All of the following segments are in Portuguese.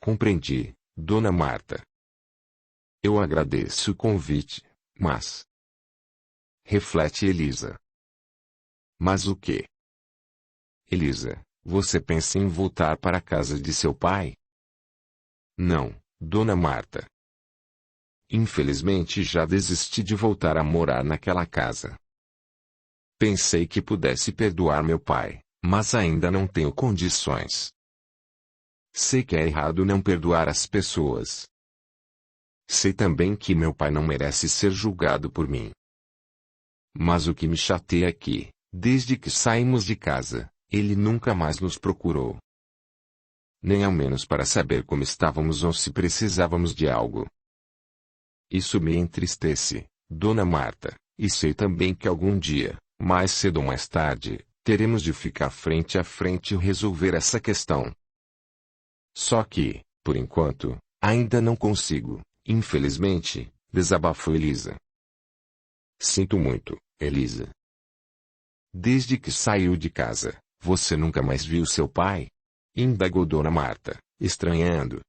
Compreendi, Dona Marta. Eu agradeço o convite, mas... Reflete Elisa. Mas o quê? Elisa, você pensa em voltar para a casa de seu pai? Não, Dona Marta. Infelizmente já desisti de voltar a morar naquela casa. Pensei que pudesse perdoar meu pai, mas ainda não tenho condições. Sei que é errado não perdoar as pessoas. Sei também que meu pai não merece ser julgado por mim. Mas o que me chateia é que, desde que saímos de casa, ele nunca mais nos procurou. Nem ao menos para saber como estávamos ou se precisávamos de algo. Isso me entristece, Dona Marta, e sei também que algum dia, mais cedo ou mais tarde, teremos de ficar frente a frente e resolver essa questão. Só que, por enquanto, ainda não consigo, infelizmente, desabafou Elisa. Sinto muito, Elisa. Desde que saiu de casa, você nunca mais viu seu pai? Indagou Dona Marta, estranhando.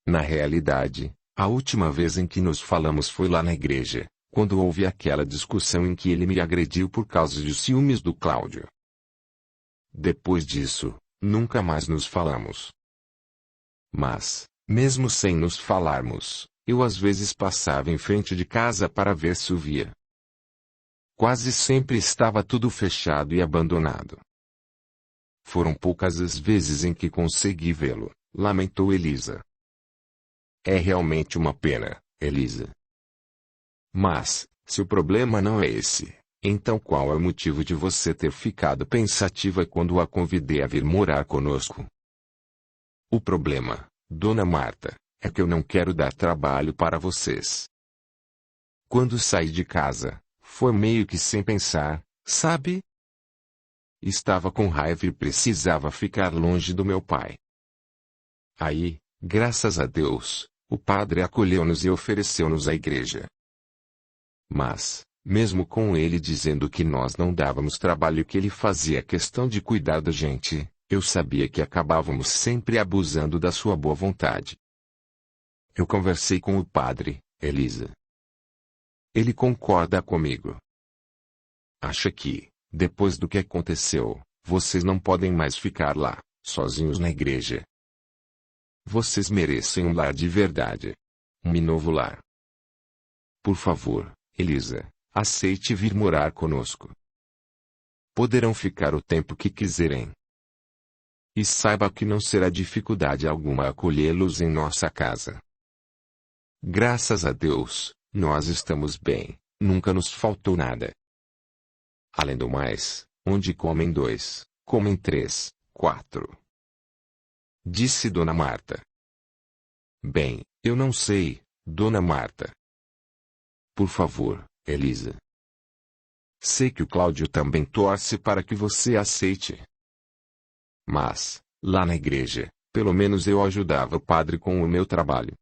Na realidade, a última vez em que nos falamos foi lá na igreja, quando houve aquela discussão em que ele me agrediu por causa de ciúmes do Cláudio. Depois disso, nunca mais nos falamos. Mas, mesmo sem nos falarmos, eu às vezes passava em frente de casa para ver se o via. Quase sempre estava tudo fechado e abandonado. Foram poucas as vezes em que consegui vê-lo, lamentou Elisa. É realmente uma pena, Elisa. Mas, se o problema não é esse, então qual é o motivo de você ter ficado pensativa quando a convidei a vir morar conosco? O problema, Dona Marta, é que eu não quero dar trabalho para vocês. Quando saí de casa, foi meio que sem pensar, sabe? Estava com raiva e precisava ficar longe do meu pai. Aí, graças a Deus, o padre acolheu-nos e ofereceu-nos a igreja. Mas, mesmo com ele dizendo que nós não dávamos trabalho e que ele fazia questão de cuidar da gente, eu sabia que acabávamos sempre abusando da sua boa vontade. Eu conversei com o padre, Elisa. Ele concorda comigo. Acha que, depois do que aconteceu, vocês não podem mais ficar lá, sozinhos na igreja. Vocês merecem um lar de verdade. Um novo lar. Por favor, Elisa, aceite vir morar conosco. Poderão ficar o tempo que quiserem. E saiba que não será dificuldade alguma acolhê-los em nossa casa. Graças a Deus, nós estamos bem, nunca nos faltou nada. Além do mais, onde comem dois, comem três, quatro. Disse Dona Marta. Bem, eu não sei, Dona Marta. Por favor, Elisa. Sei que o Cláudio também torce para que você aceite. Mas, lá na igreja, pelo menos eu ajudava o padre com o meu trabalho.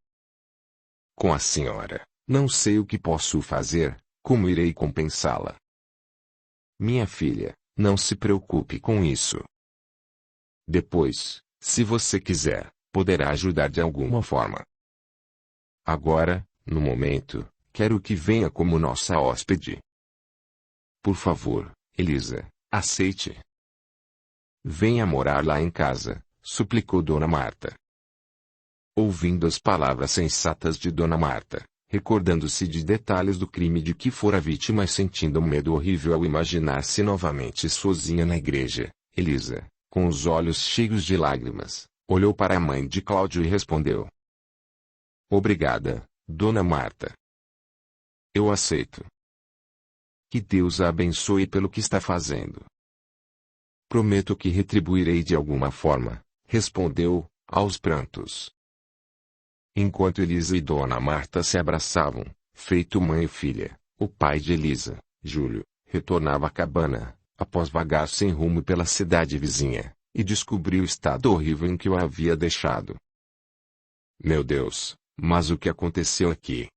Com a senhora, não sei o que posso fazer, como irei compensá-la. Minha filha, não se preocupe com isso. Depois, se você quiser, poderá ajudar de alguma forma. Agora, no momento, quero que venha como nossa hóspede. Por favor, Elisa, aceite. Venha morar lá em casa, suplicou Dona Marta. Ouvindo as palavras sensatas de Dona Marta, recordando-se de detalhes do crime de que fora vítima e sentindo um medo horrível ao imaginar-se novamente sozinha na igreja, Elisa, com os olhos cheios de lágrimas, olhou para a mãe de Cláudio e respondeu. Obrigada, Dona Marta. Eu aceito. Que Deus a abençoe pelo que está fazendo. Prometo que retribuirei de alguma forma, respondeu, aos prantos. Enquanto Elisa e Dona Marta se abraçavam, feito mãe e filha, o pai de Elisa, Júlio, retornava à cabana, após vagar sem rumo pela cidade vizinha, e descobriu o estado horrível em que o havia deixado. Meu Deus, mas o que aconteceu aqui?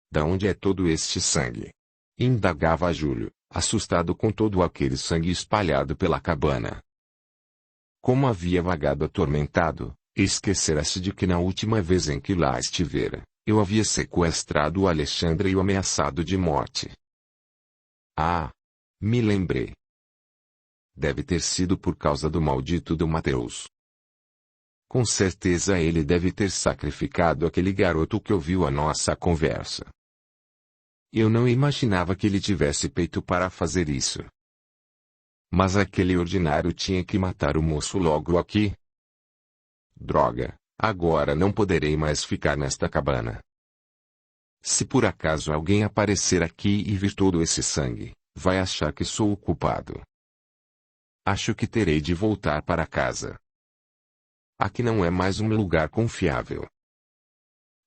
Da onde é todo este sangue? Indagava Júlio, assustado com todo aquele sangue espalhado pela cabana. Como havia vagado atormentado, esquecera-se de que na última vez em que lá estivera, eu havia sequestrado o Alexandre e o ameaçado de morte. Ah! Me lembrei. Deve ter sido por causa do maldito do Mateus. Com certeza ele deve ter sacrificado aquele garoto que ouviu a nossa conversa. Eu não imaginava que ele tivesse peito para fazer isso. Mas aquele ordinário tinha que matar o moço logo aqui. Droga, agora não poderei mais ficar nesta cabana. Se por acaso alguém aparecer aqui e vir todo esse sangue, vai achar que sou o culpado. Acho que terei de voltar para casa. Aqui não é mais um lugar confiável.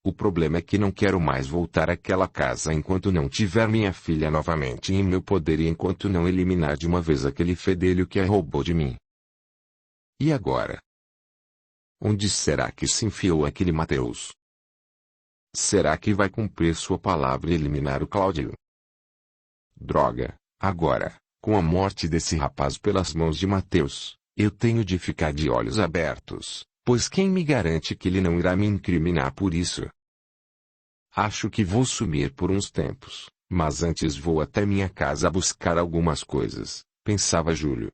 O problema é que não quero mais voltar àquela casa enquanto não tiver minha filha novamente em meu poder e enquanto não eliminar de uma vez aquele fedelho que a roubou de mim. E agora? Onde será que se enfiou aquele Mateus? Será que vai cumprir sua palavra e eliminar o Cláudio? Droga, agora, com a morte desse rapaz pelas mãos de Mateus, eu tenho de ficar de olhos abertos, pois quem me garante que ele não irá me incriminar por isso? Acho que vou sumir por uns tempos, mas antes vou até minha casa buscar algumas coisas, pensava Júlio.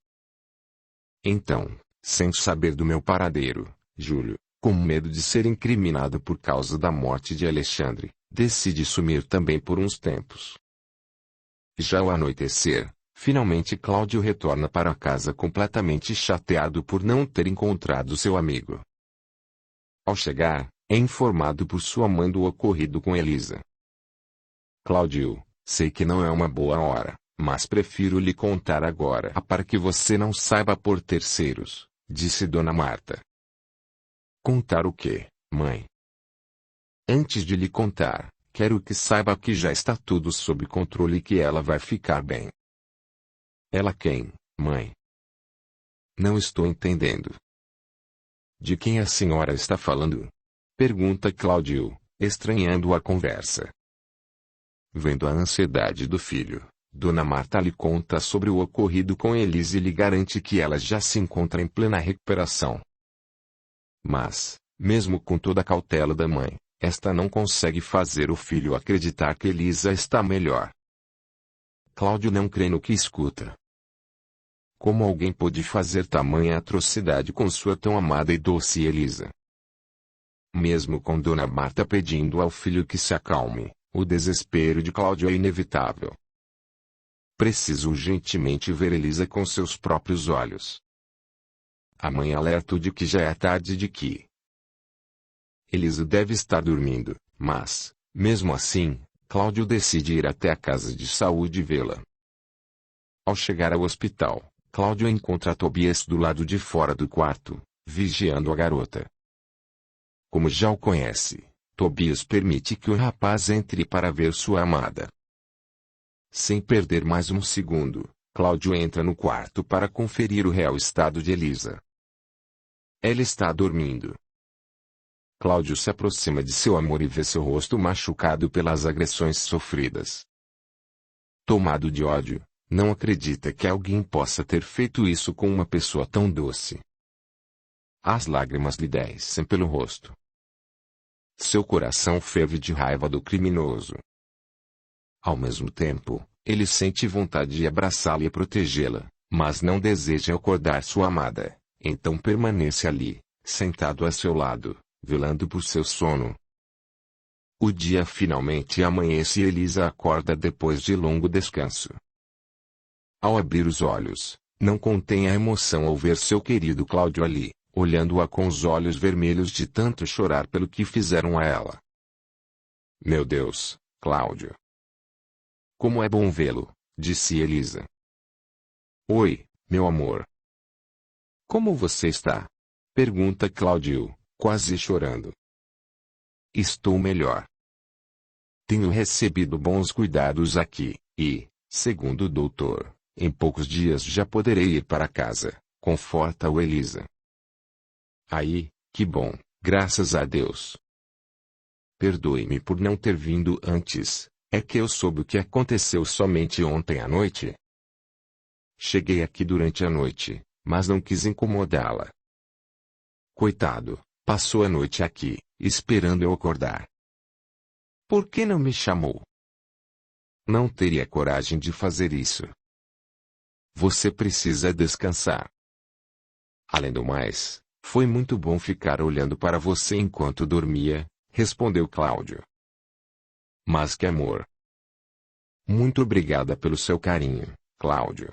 Então, sem saber do meu paradeiro, Júlio, com medo de ser incriminado por causa da morte de Alexandre, decide sumir também por uns tempos. Já ao anoitecer, finalmente Cláudio retorna para casa completamente chateado por não ter encontrado seu amigo. Ao chegar, é informado por sua mãe do ocorrido com Elisa. Cláudio, sei que não é uma boa hora, mas prefiro lhe contar agora para que você não saiba por terceiros, disse Dona Marta. Contar o quê, mãe? Antes de lhe contar, quero que saiba que já está tudo sob controle e que ela vai ficar bem. Ela quem, mãe? Não estou entendendo. De quem a senhora está falando? Pergunta Cláudio, estranhando a conversa. Vendo a ansiedade do filho, Dona Marta lhe conta sobre o ocorrido com Elise e lhe garante que ela já se encontra em plena recuperação. Mas, mesmo com toda a cautela da mãe, esta não consegue fazer o filho acreditar que Elisa está melhor. Cláudio não crê no que escuta. Como alguém pôde fazer tamanha atrocidade com sua tão amada e doce Elisa? Mesmo com Dona Marta pedindo ao filho que se acalme, o desespero de Cláudio é inevitável. Preciso urgentemente ver Elisa com seus próprios olhos. A mãe alerta-o de que já é tarde e de que Elisa deve estar dormindo, mas, mesmo assim, Cláudio decide ir até a casa de saúde vê-la. Ao chegar ao hospital, Cláudio encontra Tobias do lado de fora do quarto, vigiando a garota. Como já o conhece, Tobias permite que o rapaz entre para ver sua amada. Sem perder mais um segundo, Cláudio entra no quarto para conferir o real estado de Elisa. Ela está dormindo. Cláudio se aproxima de seu amor e vê seu rosto machucado pelas agressões sofridas. Tomado de ódio, não acredita que alguém possa ter feito isso com uma pessoa tão doce. As lágrimas lhe descem pelo rosto. Seu coração ferve de raiva do criminoso. Ao mesmo tempo, ele sente vontade de abraçá-la e protegê-la, mas não deseja acordar sua amada, então permanece ali, sentado a seu lado, velando por seu sono. O dia finalmente amanhece e Elisa acorda depois de longo descanso. Ao abrir os olhos, não contém a emoção ao ver seu querido Cláudio ali, olhando-a com os olhos vermelhos de tanto chorar pelo que fizeram a ela. Meu Deus, Cláudio! Como é bom vê-lo, disse Elisa. Oi, meu amor. Como você está? Pergunta Cláudio, quase chorando. Estou melhor. Tenho recebido bons cuidados aqui, e, segundo o doutor, em poucos dias já poderei ir para casa, conforta-o Elisa. Aí, que bom, graças a Deus. Perdoe-me por não ter vindo antes, é que eu soube o que aconteceu somente ontem à noite. Cheguei aqui durante a noite, mas não quis incomodá-la. Coitado, passou a noite aqui, esperando eu acordar. Por que não me chamou? Não teria coragem de fazer isso. Você precisa descansar. Além do mais, foi muito bom ficar olhando para você enquanto dormia, respondeu Cláudio. Mas que amor! Muito obrigada pelo seu carinho, Cláudio.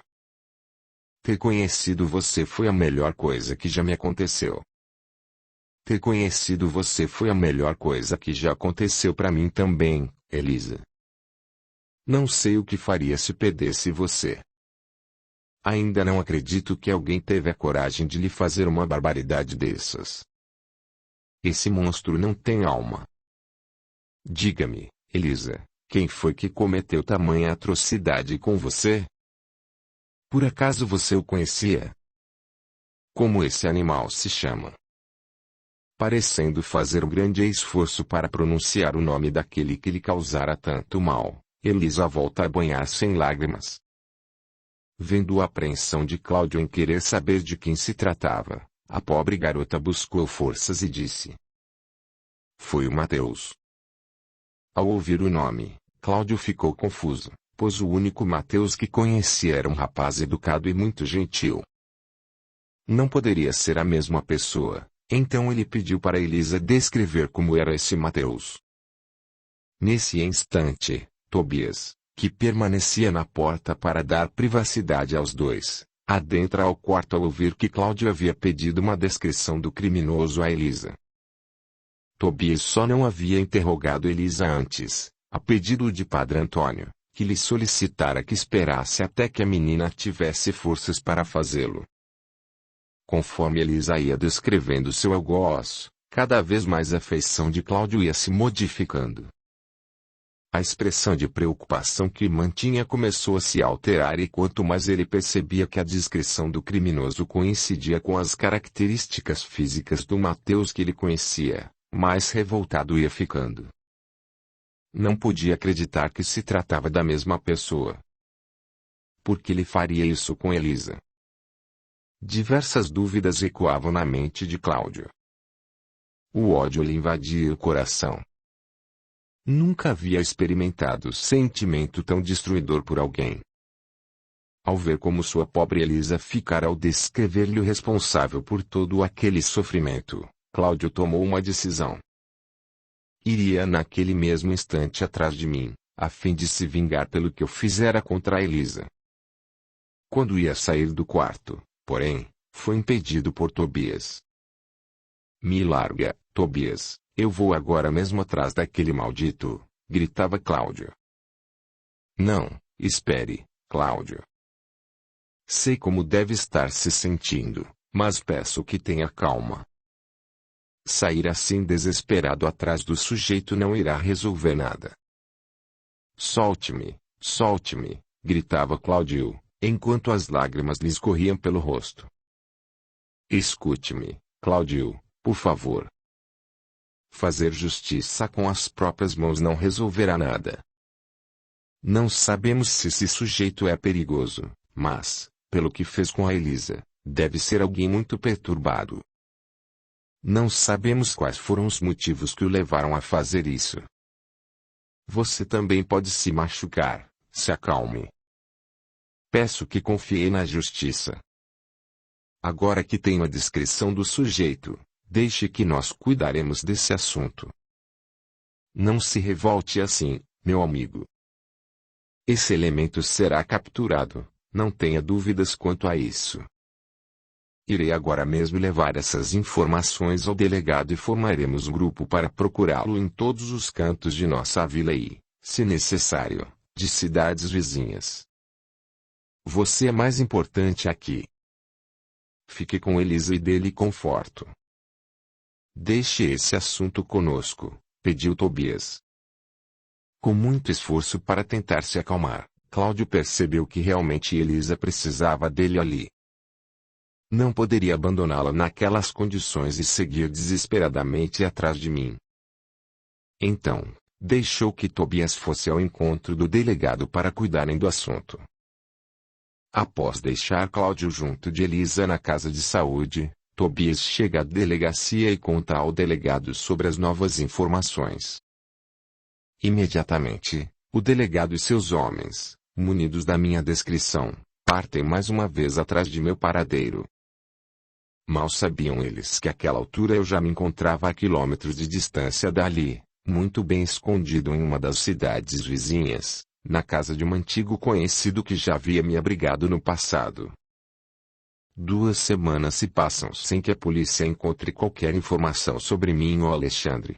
Ter conhecido você foi a melhor coisa que já me aconteceu. Ter conhecido você foi a melhor coisa que já aconteceu para mim também, Elisa. Não sei o que faria se perdesse você. Ainda não acredito que alguém teve a coragem de lhe fazer uma barbaridade dessas. Esse monstro não tem alma. Diga-me, Elisa, quem foi que cometeu tamanha atrocidade com você? Por acaso você o conhecia? Como esse animal se chama? Parecendo fazer um grande esforço para pronunciar o nome daquele que lhe causara tanto mal, Elisa volta a banhar-se em lágrimas. Vendo a apreensão de Cláudio em querer saber de quem se tratava, a pobre garota buscou forças e disse: Foi o Mateus. Ao ouvir o nome, Cláudio ficou confuso, pois o único Mateus que conhecia era um rapaz educado e muito gentil. Não poderia ser a mesma pessoa, então ele pediu para Elisa descrever como era esse Mateus. Nesse instante, Tobias, que permanecia na porta para dar privacidade aos dois, adentra ao quarto ao ouvir que Cláudio havia pedido uma descrição do criminoso a Elisa. Tobias só não havia interrogado Elisa antes, a pedido de Padre Antônio, que lhe solicitara que esperasse até que a menina tivesse forças para fazê-lo. Conforme Elisa ia descrevendo seu algoz, cada vez mais a feição de Cláudio ia se modificando. A expressão de preocupação que mantinha começou a se alterar e quanto mais ele percebia que a descrição do criminoso coincidia com as características físicas do Mateus que ele conhecia, mais revoltado ia ficando. Não podia acreditar que se tratava da mesma pessoa. Por que ele faria isso com Elisa? Diversas dúvidas ecoavam na mente de Cláudio. O ódio lhe invadia o coração. Nunca havia experimentado sentimento tão destruidor por alguém. Ao ver como sua pobre Elisa ficara ao descrever-lhe o responsável por todo aquele sofrimento, Cláudio tomou uma decisão. Iria naquele mesmo instante atrás de mim, a fim de se vingar pelo que eu fizera contra a Elisa. Quando ia sair do quarto, porém, foi impedido por Tobias. Me larga, Tobias, eu vou agora mesmo atrás daquele maldito, gritava Cláudio. Não, espere, Cláudio. Sei como deve estar se sentindo, mas peço que tenha calma. Sair assim desesperado atrás do sujeito não irá resolver nada. Solte-me, gritava Cláudio, enquanto as lágrimas lhe escorriam pelo rosto. Escute-me, Cláudio, por favor. Fazer justiça com as próprias mãos não resolverá nada. Não sabemos se esse sujeito é perigoso, mas, pelo que fez com a Elisa, deve ser alguém muito perturbado. Não sabemos quais foram os motivos que o levaram a fazer isso. Você também pode se machucar, se acalme. Peço que confie na justiça. Agora que tenho a descrição do sujeito, deixe que nós cuidaremos desse assunto. Não se revolte assim, meu amigo. Esse elemento será capturado, não tenha dúvidas quanto a isso. Irei agora mesmo levar essas informações ao delegado e formaremos um grupo para procurá-lo em todos os cantos de nossa vila e, se necessário, de cidades vizinhas. Você é mais importante aqui. Fique com Elisa e dê-lhe conforto. Deixe esse assunto conosco, pediu Tobias. Com muito esforço para tentar se acalmar, Cláudio percebeu que realmente Elisa precisava dele ali. Não poderia abandoná-la naquelas condições e seguir desesperadamente atrás de mim. Então, deixou que Tobias fosse ao encontro do delegado para cuidarem do assunto. Após deixar Cláudio junto de Elisa na casa de saúde, Tobias chega à delegacia e conta ao delegado sobre as novas informações. Imediatamente, o delegado e seus homens, munidos da minha descrição, partem mais uma vez atrás de meu paradeiro. Mal sabiam eles que àquela altura eu já me encontrava a quilômetros de distância dali, muito bem escondido em uma das cidades vizinhas, na casa de um antigo conhecido que já havia me abrigado no passado. 2 semanas se passam sem que a polícia encontre qualquer informação sobre mim ou Alexandre.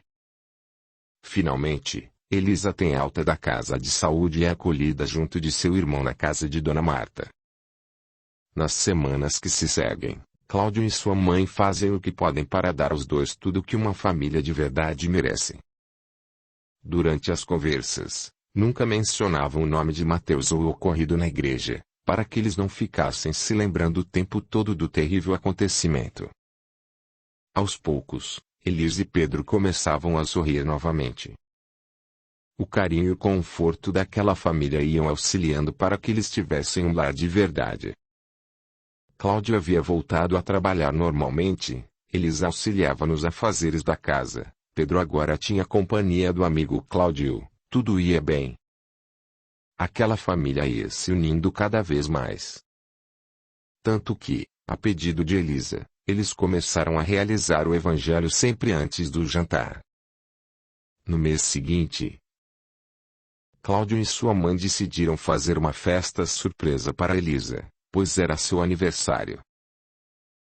Finalmente, Elisa tem alta da casa de saúde e é acolhida junto de seu irmão na casa de Dona Marta. Nas semanas que se seguem, Cláudio e sua mãe fazem o que podem para dar aos dois tudo o que uma família de verdade merece. Durante as conversas, nunca mencionavam o nome de Mateus ou o ocorrido na igreja, para que eles não ficassem se lembrando o tempo todo do terrível acontecimento. Aos poucos, Elisa e Pedro começavam a sorrir novamente. O carinho e o conforto daquela família iam auxiliando para que eles tivessem um lar de verdade. Cláudio havia voltado a trabalhar normalmente, Elisa auxiliava nos afazeres da casa, Pedro agora tinha a companhia do amigo Cláudio, tudo ia bem. Aquela família ia se unindo cada vez mais. Tanto que, a pedido de Elisa, eles começaram a realizar o evangelho sempre antes do jantar. No mês seguinte, Cláudio e sua mãe decidiram fazer uma festa surpresa para Elisa, pois era seu aniversário.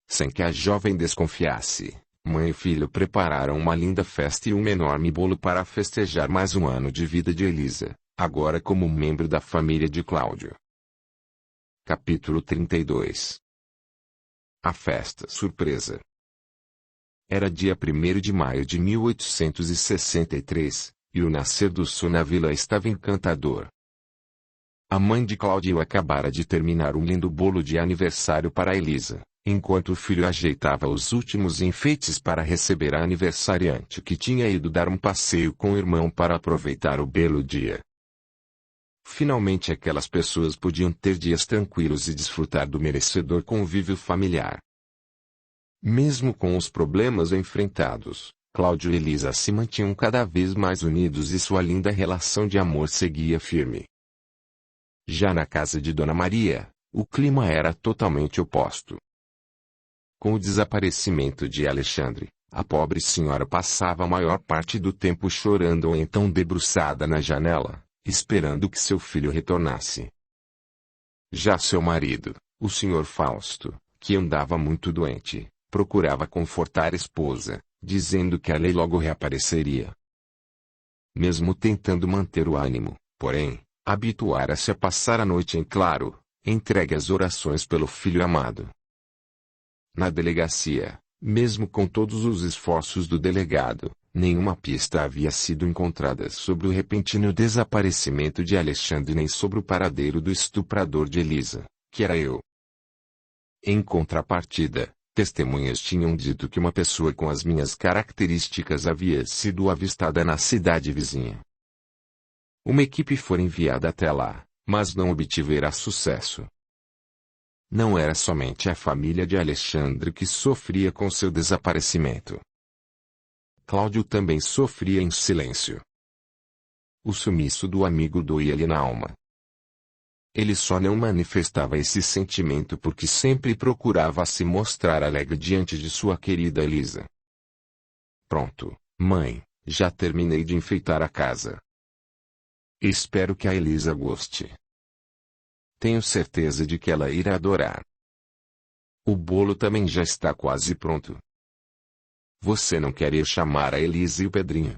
Sem que a jovem desconfiasse, mãe e filho prepararam uma linda festa e um enorme bolo para festejar mais um ano de vida de Elisa, agora como membro da família de Cláudio. Capítulo 32. A festa surpresa. Era dia 1º de maio de 1863, e o nascer do sol na vila estava encantador. A mãe de Cláudio acabara de terminar um lindo bolo de aniversário para Elisa, enquanto o filho ajeitava os últimos enfeites para receber a aniversariante que tinha ido dar um passeio com o irmão para aproveitar o belo dia. Finalmente aquelas pessoas podiam ter dias tranquilos e desfrutar do merecedor convívio familiar. Mesmo com os problemas enfrentados, Cláudio e Elisa se mantinham cada vez mais unidos e sua linda relação de amor seguia firme. Já na casa de Dona Maria, o clima era totalmente oposto. Com o desaparecimento de Alexandre, a pobre senhora passava a maior parte do tempo chorando ou então debruçada na janela, esperando que seu filho retornasse. Já seu marido, o Sr. Fausto, que andava muito doente, procurava confortar a esposa, dizendo que a lei logo reapareceria. Mesmo tentando manter o ânimo, porém, habituara-se a passar a noite em claro, entregue às orações pelo filho amado. Na delegacia, mesmo com todos os esforços do delegado, nenhuma pista havia sido encontrada sobre o repentino desaparecimento de Alexandre nem sobre o paradeiro do estuprador de Elisa, que era eu. Em contrapartida, testemunhas tinham dito que uma pessoa com as minhas características havia sido avistada na cidade vizinha. Uma equipe foi enviada até lá, mas não obtivera sucesso. Não era somente a família de Alexandre que sofria com seu desaparecimento. Cláudio também sofria em silêncio. O sumiço do amigo doía-lhe na alma. Ele só não manifestava esse sentimento porque sempre procurava se mostrar alegre diante de sua querida Elisa. Pronto, mãe, já terminei de enfeitar a casa. Espero que a Elisa goste. Tenho certeza de que ela irá adorar. O bolo também já está quase pronto. Você não quer ir chamar a Elisa e o Pedrinho?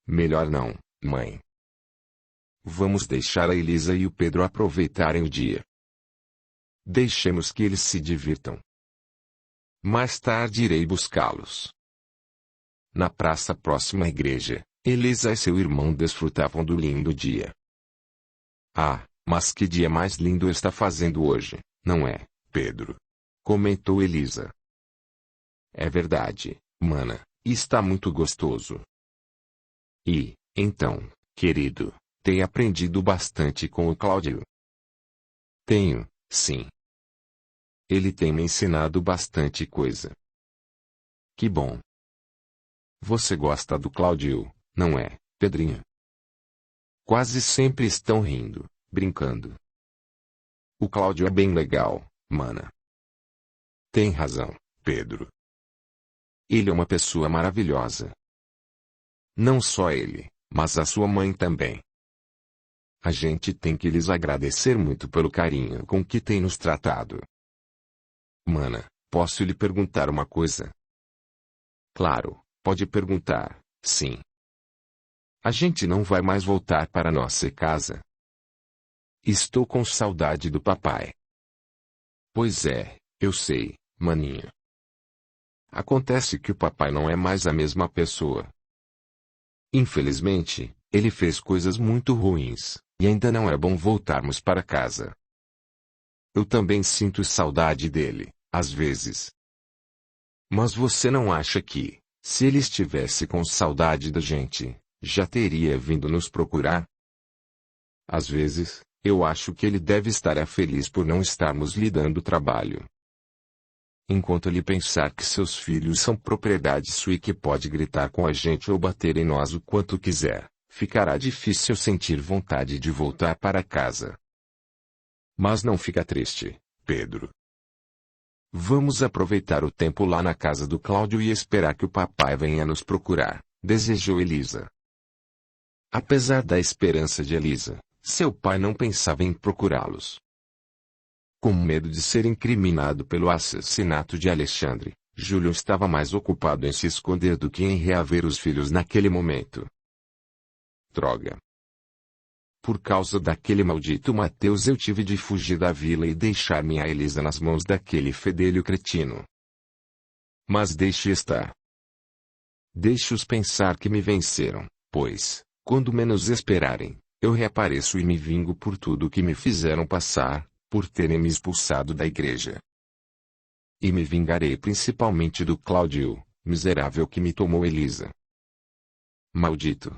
Melhor não, mãe. Vamos deixar a Elisa e o Pedro aproveitarem o dia. Deixemos que eles se divirtam. Mais tarde irei buscá-los. Na praça próxima à igreja, Elisa e seu irmão desfrutavam do lindo dia. Ah, mas que dia mais lindo está fazendo hoje, não é, Pedro? Comentou Elisa. É verdade, mana, está muito gostoso. E, então, querido, tem aprendido bastante com o Cláudio? Tenho, sim. Ele tem me ensinado bastante coisa. Que bom. Você gosta do Cláudio, não é, Pedrinho? Quase sempre estão rindo, brincando. O Cláudio é bem legal, mana. Tem razão, Pedro. Ele é uma pessoa maravilhosa. Não só ele, mas a sua mãe também. A gente tem que lhes agradecer muito pelo carinho com que tem nos tratado. Mana, posso lhe perguntar uma coisa? Claro, pode perguntar, sim. A gente não vai mais voltar para nossa casa. Estou com saudade do papai. Pois é, eu sei, maninho. Acontece que o papai não é mais a mesma pessoa. Infelizmente, ele fez coisas muito ruins, e ainda não é bom voltarmos para casa. Eu também sinto saudade dele, às vezes. Mas você não acha que, se ele estivesse com saudade da gente, já teria vindo nos procurar? Às vezes, eu acho que ele deve estar feliz por não estarmos lhe dando trabalho. Enquanto ele pensar que seus filhos são propriedade sua e que pode gritar com a gente ou bater em nós o quanto quiser, ficará difícil sentir vontade de voltar para casa. Mas não fica triste, Pedro. Vamos aproveitar o tempo lá na casa do Cláudio e esperar que o papai venha nos procurar, desejou Elisa. Apesar da esperança de Elisa, seu pai não pensava em procurá-los. Com medo de ser incriminado pelo assassinato de Alexandre, Júlio estava mais ocupado em se esconder do que em reaver os filhos naquele momento. Droga! Por causa daquele maldito Mateus eu tive de fugir da vila e deixar minha Elisa nas mãos daquele fedelho cretino. Mas deixe estar. Deixe-os pensar que me venceram, pois, quando menos esperarem, eu reapareço e me vingo por tudo o que me fizeram passar, por terem me expulsado da igreja. E me vingarei principalmente do Cláudio, miserável que me tomou Elisa. Maldito!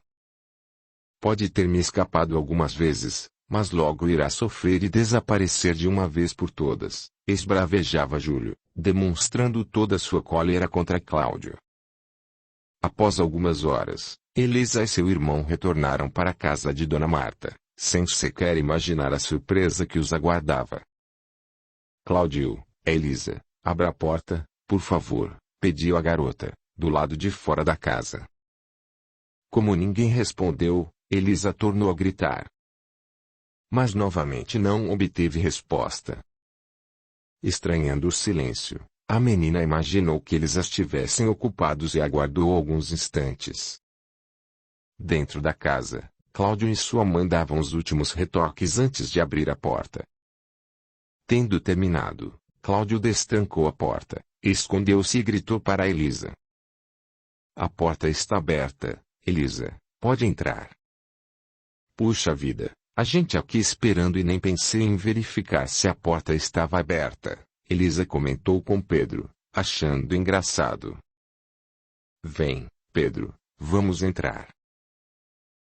Pode ter me escapado algumas vezes, mas logo irá sofrer e desaparecer de uma vez por todas, esbravejava Júlio, demonstrando toda sua cólera contra Cláudio. Após algumas horas, Elisa e seu irmão retornaram para a casa de Dona Marta, sem sequer imaginar a surpresa que os aguardava. Cláudio, Elisa, abra a porta, por favor, pediu a garota, do lado de fora da casa. Como ninguém respondeu, Elisa tornou a gritar. Mas novamente não obteve resposta. Estranhando o silêncio, a menina imaginou que eles estivessem ocupados e aguardou alguns instantes. Dentro da casa, Cláudio e sua mãe davam os últimos retoques antes de abrir a porta. Tendo terminado, Cláudio destrancou a porta, escondeu-se e gritou para Elisa. A porta está aberta, Elisa, pode entrar. Puxa vida, a gente aqui esperando e nem pensei em verificar se a porta estava aberta, Elisa comentou com Pedro, achando engraçado. Vem, Pedro, vamos entrar.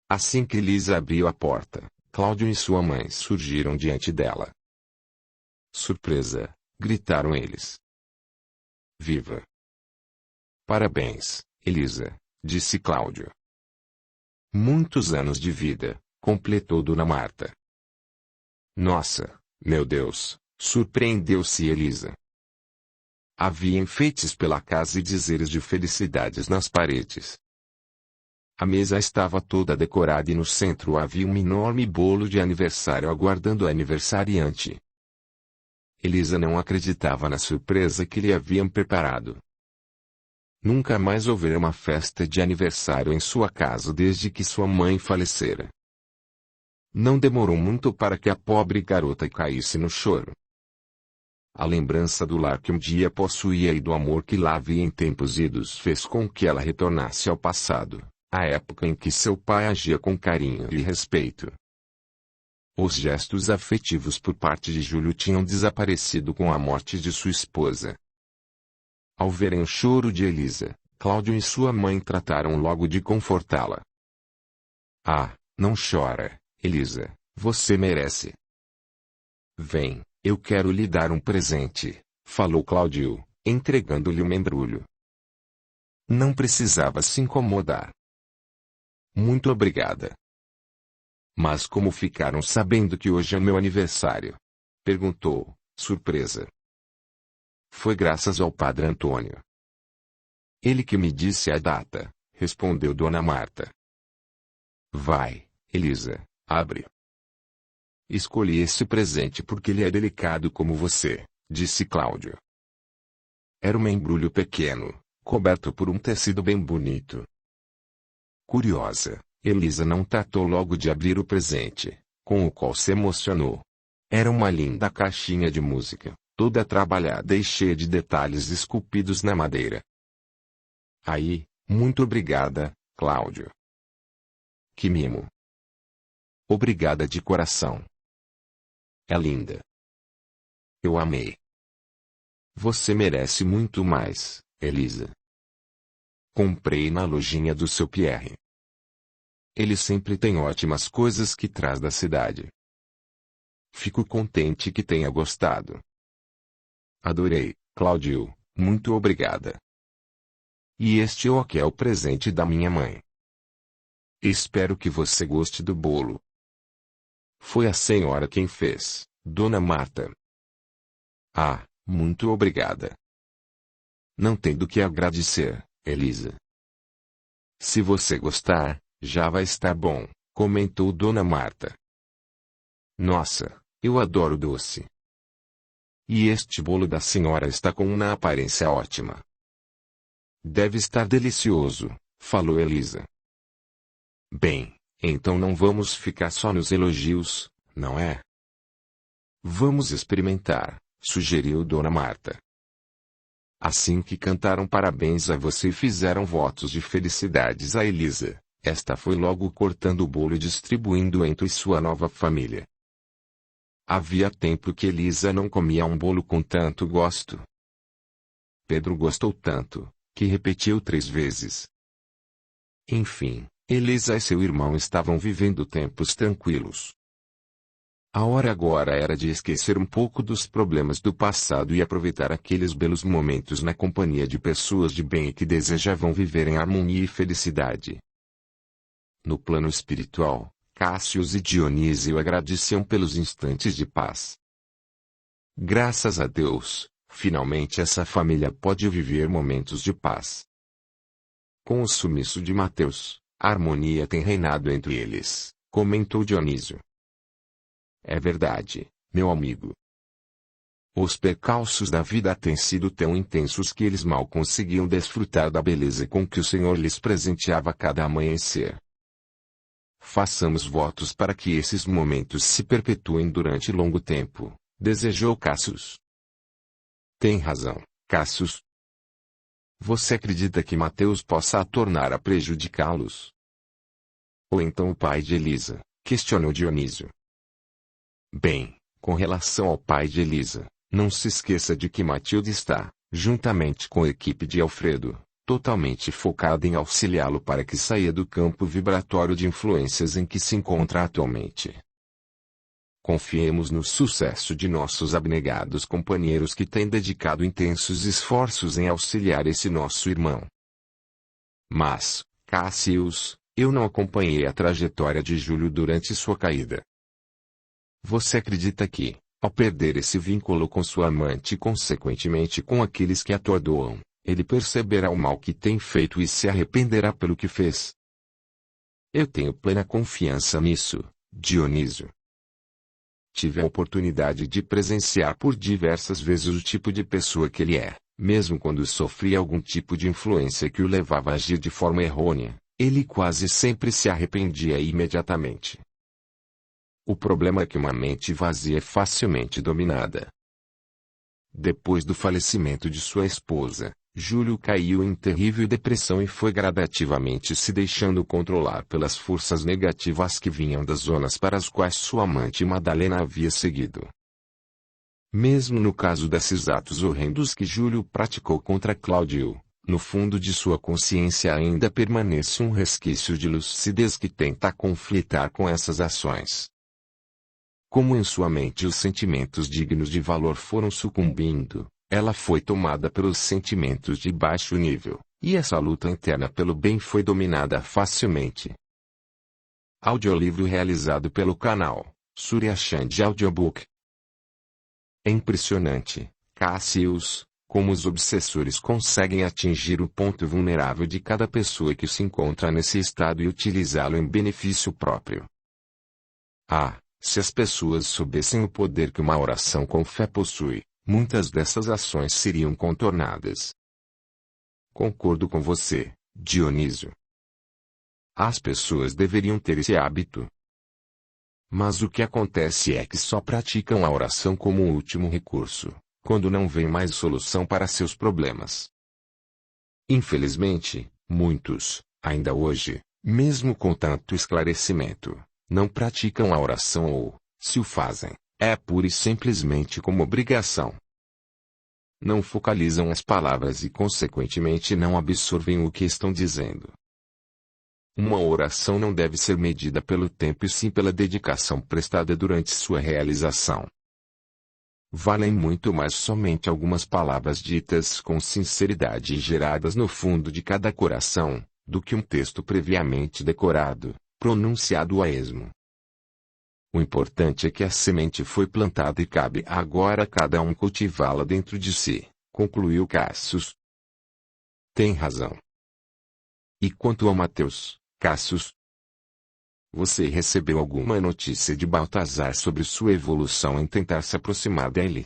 Assim que Elisa abriu a porta, Cláudio e sua mãe surgiram diante dela. Surpresa, gritaram eles. Viva! Parabéns, Elisa, disse Cláudio. Muitos anos de vida, completou Dona Marta. Nossa, meu Deus, surpreendeu-se Elisa. Havia enfeites pela casa e dizeres de felicidades nas paredes. A mesa estava toda decorada e no centro havia um enorme bolo de aniversário aguardando o aniversariante. Elisa não acreditava na surpresa que lhe haviam preparado. Nunca mais houvera uma festa de aniversário em sua casa desde que sua mãe falecera. Não demorou muito para que a pobre garota caísse no choro. A lembrança do lar que um dia possuía e do amor que lá havia em tempos idos fez com que ela retornasse ao passado, à época em que seu pai agia com carinho e respeito. Os gestos afetivos por parte de Júlio tinham desaparecido com a morte de sua esposa. Ao verem o choro de Elisa, Cláudio e sua mãe trataram logo de confortá-la. Ah, não chora, Elisa, você merece. Vem, eu quero lhe dar um presente, falou Cláudio, entregando-lhe um embrulho. Não precisava se incomodar. Muito obrigada. Mas como ficaram sabendo que hoje é meu aniversário? Perguntou, surpresa. Foi graças ao Padre Antônio. Ele que me disse a data, respondeu Dona Marta. Vai, Elisa, abre. Escolhi esse presente porque ele é delicado como você, disse Cláudio. Era um embrulho pequeno, coberto por um tecido bem bonito. Curiosa, Elisa não tratou logo de abrir o presente, com o qual se emocionou. Era uma linda caixinha de música, toda trabalhada e cheia de detalhes esculpidos na madeira. Aí, muito obrigada, Cláudio. Que mimo. Obrigada de coração. É linda. Eu amei. Você merece muito mais, Elisa. Comprei na lojinha do seu Pierre. Ele sempre tem ótimas coisas que traz da cidade. Fico contente que tenha gostado. Adorei, Cláudio, muito obrigada. E este é o presente da minha mãe. Espero que você goste do bolo. Foi a senhora quem fez, Dona Marta. Ah, muito obrigada. Não tem do que agradecer, Elisa. Se você gostar, já vai estar bom, comentou Dona Marta. Nossa, eu adoro doce. E este bolo da senhora está com uma aparência ótima. Deve estar delicioso, falou Elisa. Bem, então não vamos ficar só nos elogios, não é? Vamos experimentar, sugeriu Dona Marta. Assim que cantaram parabéns a você e fizeram votos de felicidades a Elisa, esta foi logo cortando o bolo e distribuindo entre sua nova família. Havia tempo que Elisa não comia um bolo com tanto gosto. Pedro gostou tanto, que repetiu 3 vezes. Enfim, Elisa e seu irmão estavam vivendo tempos tranquilos. A hora agora era de esquecer um pouco dos problemas do passado e aproveitar aqueles belos momentos na companhia de pessoas de bem e que desejavam viver em harmonia e felicidade. No plano espiritual, Cássius e Dionísio agradeciam pelos instantes de paz. Graças a Deus, finalmente essa família pode viver momentos de paz. Com o sumiço de Mateus, a harmonia tem reinado entre eles, comentou Dionísio. É verdade, meu amigo. Os percalços da vida têm sido tão intensos que eles mal conseguiam desfrutar da beleza com que o Senhor lhes presenteava cada amanhecer. Façamos votos para que esses momentos se perpetuem durante longo tempo, desejou Cássius. Tem razão, Cássius. Você acredita que Mateus possa tornar a prejudicá-los? Ou então o pai de Elisa, questionou Dionísio. Bem, com relação ao pai de Elisa, não se esqueça de que Matilde está, juntamente com a equipe de Alfredo, totalmente focada em auxiliá-lo para que saia do campo vibratório de influências em que se encontra atualmente. Confiemos no sucesso de nossos abnegados companheiros que têm dedicado intensos esforços em auxiliar esse nosso irmão. Mas, Cássius, eu não acompanhei a trajetória de Júlio durante sua caída. Você acredita que, ao perder esse vínculo com sua amante e consequentemente com aqueles que atordoam, ele perceberá o mal que tem feito e se arrependerá pelo que fez? Eu tenho plena confiança nisso, Dionísio. Tive a oportunidade de presenciar por diversas vezes o tipo de pessoa que ele é, mesmo quando sofria algum tipo de influência que o levava a agir de forma errônea, ele quase sempre se arrependia imediatamente. O problema é que uma mente vazia é facilmente dominada. Depois do falecimento de sua esposa, Júlio caiu em terrível depressão e foi gradativamente se deixando controlar pelas forças negativas que vinham das zonas para as quais sua amante Madalena havia seguido. Mesmo no caso desses atos horrendos que Júlio praticou contra Cláudio, no fundo de sua consciência ainda permanece um resquício de lucidez que tenta conflitar com essas ações. Como em sua mente os sentimentos dignos de valor foram sucumbindo, ela foi tomada pelos sentimentos de baixo nível, e essa luta interna pelo bem foi dominada facilmente. Audiolivro realizado pelo canal Surya Chand Audiobook. É impressionante, Cassius, como os obsessores conseguem atingir o ponto vulnerável de cada pessoa que se encontra nesse estado e utilizá-lo em benefício próprio. Ah, se as pessoas soubessem o poder que uma oração com fé possui, muitas dessas ações seriam contornadas. Concordo com você, Dionísio. As pessoas deveriam ter esse hábito. Mas o que acontece é que só praticam a oração como último recurso, quando não vem mais solução para seus problemas. Infelizmente, muitos, ainda hoje, mesmo com tanto esclarecimento, não praticam a oração ou, se o fazem, é pura e simplesmente como obrigação. Não focalizam as palavras e consequentemente não absorvem o que estão dizendo. Uma oração não deve ser medida pelo tempo e sim pela dedicação prestada durante sua realização. Valem muito mais somente algumas palavras ditas com sinceridade e geradas no fundo de cada coração, do que um texto previamente decorado, pronunciado a esmo. O importante é que a semente foi plantada e cabe agora a cada um cultivá-la dentro de si, concluiu Cassius. Tem razão. E quanto ao Mateus, Cassius? Você recebeu alguma notícia de Baltazar sobre sua evolução em tentar se aproximar dele?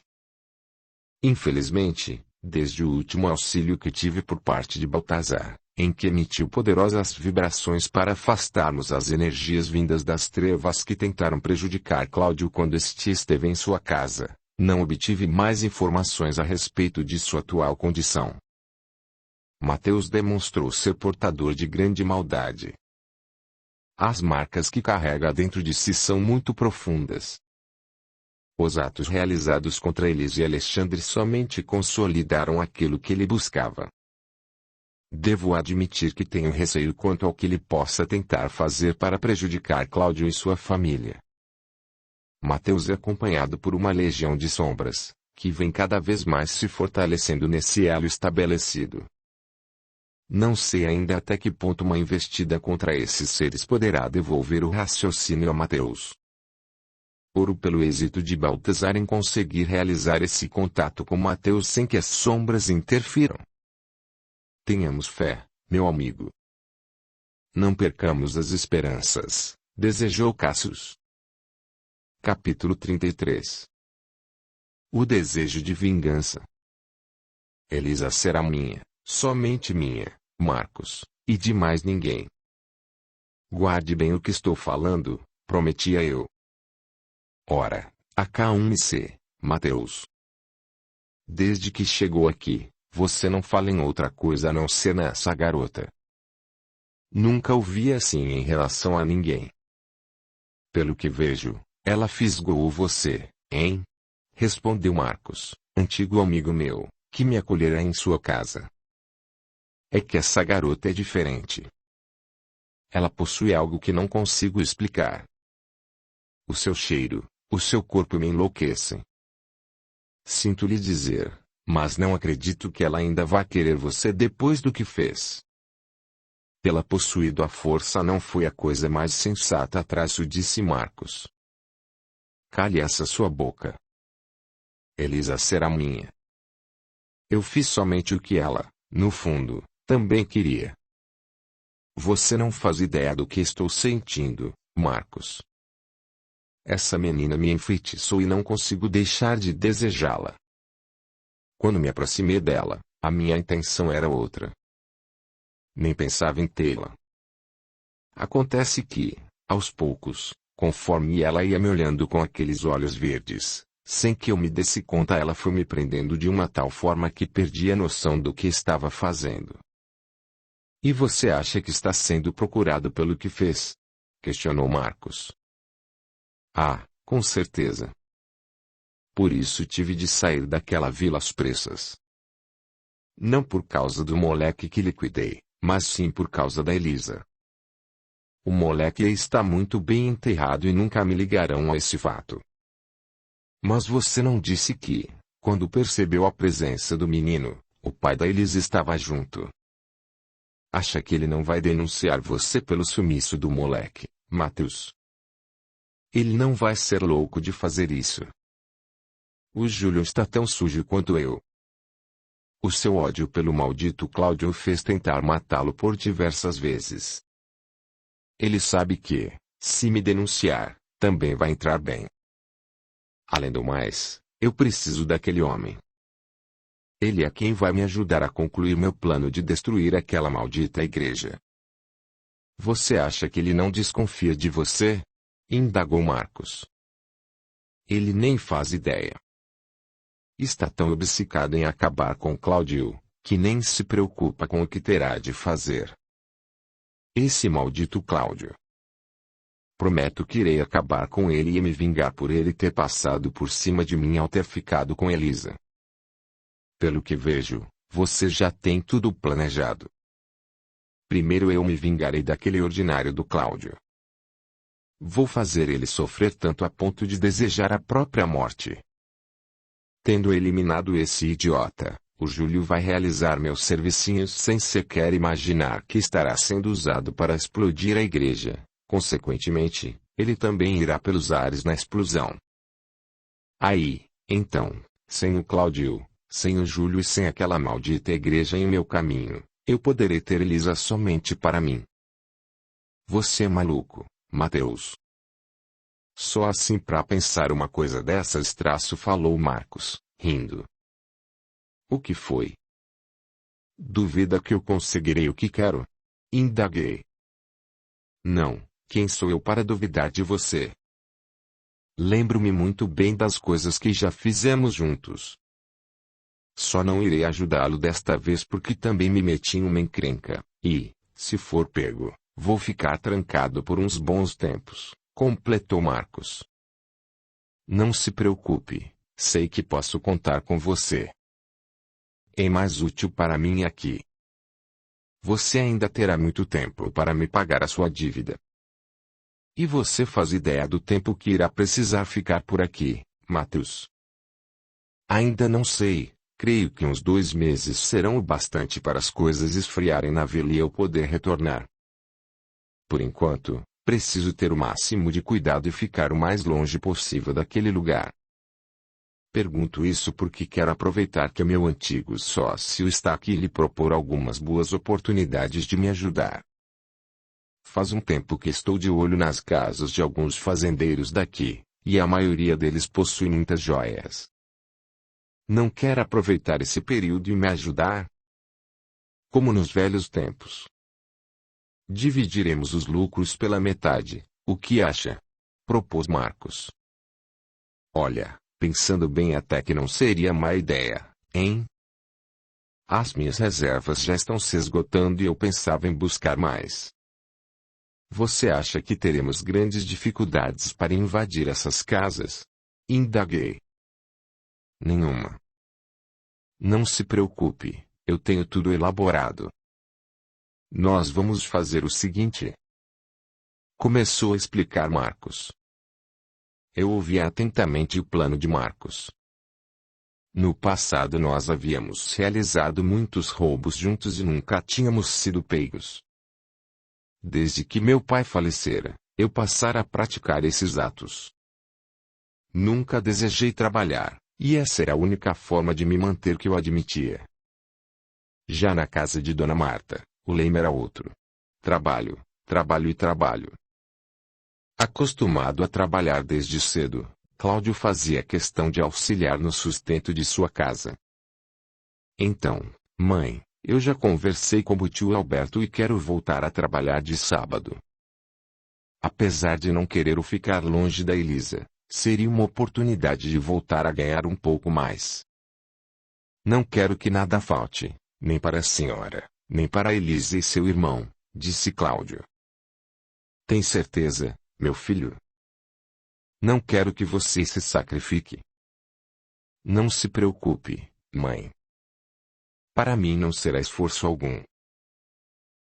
Infelizmente, desde o último auxílio que tive por parte de Baltazar, em que emitiu poderosas vibrações para afastarmos as energias vindas das trevas que tentaram prejudicar Cláudio quando este esteve em sua casa, não obtive mais informações a respeito de sua atual condição. Mateus demonstrou ser portador de grande maldade. As marcas que carrega dentro de si são muito profundas. Os atos realizados contra Elise e Alexandre somente consolidaram aquilo que ele buscava. Devo admitir que tenho receio quanto ao que ele possa tentar fazer para prejudicar Cláudio e sua família. Mateus é acompanhado por uma legião de sombras, que vem cada vez mais se fortalecendo nesse elo estabelecido. Não sei ainda até que ponto uma investida contra esses seres poderá devolver o raciocínio a Mateus. Oro pelo êxito de Baltazar em conseguir realizar esse contato com Mateus sem que as sombras interfiram. Tenhamos fé, meu amigo. Não percamos as esperanças, desejou Cassius. Capítulo 33. O desejo de vingança. Elisa será minha, somente minha, Marcos, e de mais ninguém. Guarde bem o que estou falando, prometia eu. Ora, AK1C, Mateus. Desde que chegou aqui, você não fala em outra coisa a não ser nessa garota. Nunca ouvi assim em relação a ninguém. Pelo que vejo, ela fisgou você, hein? Respondeu Marcos, antigo amigo meu, que me acolherá em sua casa. É que essa garota é diferente. Ela possui algo que não consigo explicar. O seu cheiro, o seu corpo me enlouquecem. Sinto lhe dizer, mas não acredito que ela ainda vá querer você depois do que fez. Tê-la possuído à força não foi a coisa mais sensata, disse Marcos. Cale essa sua boca. Elisa será minha. Eu fiz somente o que ela, no fundo, também queria. Você não faz ideia do que estou sentindo, Marcos. Essa menina me enfeitiçou e não consigo deixar de desejá-la. Quando me aproximei dela, a minha intenção era outra. Nem pensava em tê-la. Acontece que, aos poucos, conforme ela ia me olhando com aqueles olhos verdes, sem que eu me desse conta, ela foi me prendendo de uma tal forma que perdi a noção do que estava fazendo. E você acha que está sendo procurado pelo que fez? Questionou Marcos. Ah, com certeza. Por isso tive de sair daquela vila às pressas. Não por causa do moleque que liquidei, mas sim por causa da Elisa. O moleque está muito bem enterrado e nunca me ligarão a esse fato. Mas você não disse que, quando percebeu a presença do menino, o pai da Elisa estava junto. Acha que ele não vai denunciar você pelo sumiço do moleque, Matheus? Ele não vai ser louco de fazer isso. O Júlio está tão sujo quanto eu. O seu ódio pelo maldito Cláudio o fez tentar matá-lo por diversas vezes. Ele sabe que, se me denunciar, também vai entrar bem. Além do mais, eu preciso daquele homem. Ele é quem vai me ajudar a concluir meu plano de destruir aquela maldita igreja. Você acha que ele não desconfia de você? Indagou Marcos. Ele nem faz ideia. Está tão obcecado em acabar com Cláudio, que nem se preocupa com o que terá de fazer. Esse maldito Cláudio. Prometo que irei acabar com ele e me vingar por ele ter passado por cima de mim ao ter ficado com Elisa. Pelo que vejo, você já tem tudo planejado. Primeiro eu me vingarei daquele ordinário do Cláudio. Vou fazer ele sofrer tanto a ponto de desejar a própria morte. Tendo eliminado esse idiota, o Júlio vai realizar meus servicinhos sem sequer imaginar que estará sendo usado para explodir a igreja. Consequentemente, ele também irá pelos ares na explosão. Aí, então, sem o Cláudio, sem o Júlio e sem aquela maldita igreja em meu caminho, eu poderei ter Elisa somente para mim. Você é maluco, Matheus. Só assim pra pensar uma coisa dessas falou Marcos, rindo. O que foi? Duvida que eu conseguirei o que quero? Indaguei. Não, quem sou eu para duvidar de você? Lembro-me muito bem das coisas que já fizemos juntos. Só não irei ajudá-lo desta vez porque também me meti em uma encrenca, e, se for pego, vou ficar trancado por uns bons tempos, completou Marcos. Não se preocupe, sei que posso contar com você. É mais útil para mim aqui. Você ainda terá muito tempo para me pagar a sua dívida. E você faz ideia do tempo que irá precisar ficar por aqui, Matheus? Ainda não sei. Creio que uns 2 meses serão o bastante para as coisas esfriarem na vila e eu poder retornar. Por enquanto, preciso ter o máximo de cuidado e ficar o mais longe possível daquele lugar. Pergunto isso porque quero aproveitar que meu antigo sócio está aqui e lhe propor algumas boas oportunidades de me ajudar. Faz um tempo que estou de olho nas casas de alguns fazendeiros daqui, e a maioria deles possui muitas joias. Não quer aproveitar esse período e me ajudar? Como nos velhos tempos. Dividiremos os lucros pela metade, o que acha? Propôs Marcos. Olha, pensando bem até que não seria má ideia, hein? As minhas reservas já estão se esgotando e eu pensava em buscar mais. Você acha que teremos grandes dificuldades para invadir essas casas? Indaguei. Nenhuma. Não se preocupe, eu tenho tudo elaborado. Nós vamos fazer o seguinte. Começou a explicar Marcos. Eu ouvi atentamente o plano de Marcos. No passado nós havíamos realizado muitos roubos juntos e nunca tínhamos sido pegos. Desde que meu pai falecera, eu passara a praticar esses atos. Nunca desejei trabalhar. E essa era a única forma de me manter que eu admitia. Já na casa de Dona Marta, o lema era outro. Trabalho, trabalho e trabalho. Acostumado a trabalhar desde cedo, Cláudio fazia questão de auxiliar no sustento de sua casa. Então, mãe, eu já conversei com o tio Alberto e quero voltar a trabalhar de sábado. Apesar de não querer ficar longe da Elisa, seria uma oportunidade de voltar a ganhar um pouco mais. Não quero que nada falte, nem para a senhora, nem para a Elisa e seu irmão, disse Cláudio. Tem certeza, meu filho? Não quero que você se sacrifique. Não se preocupe, mãe. Para mim não será esforço algum.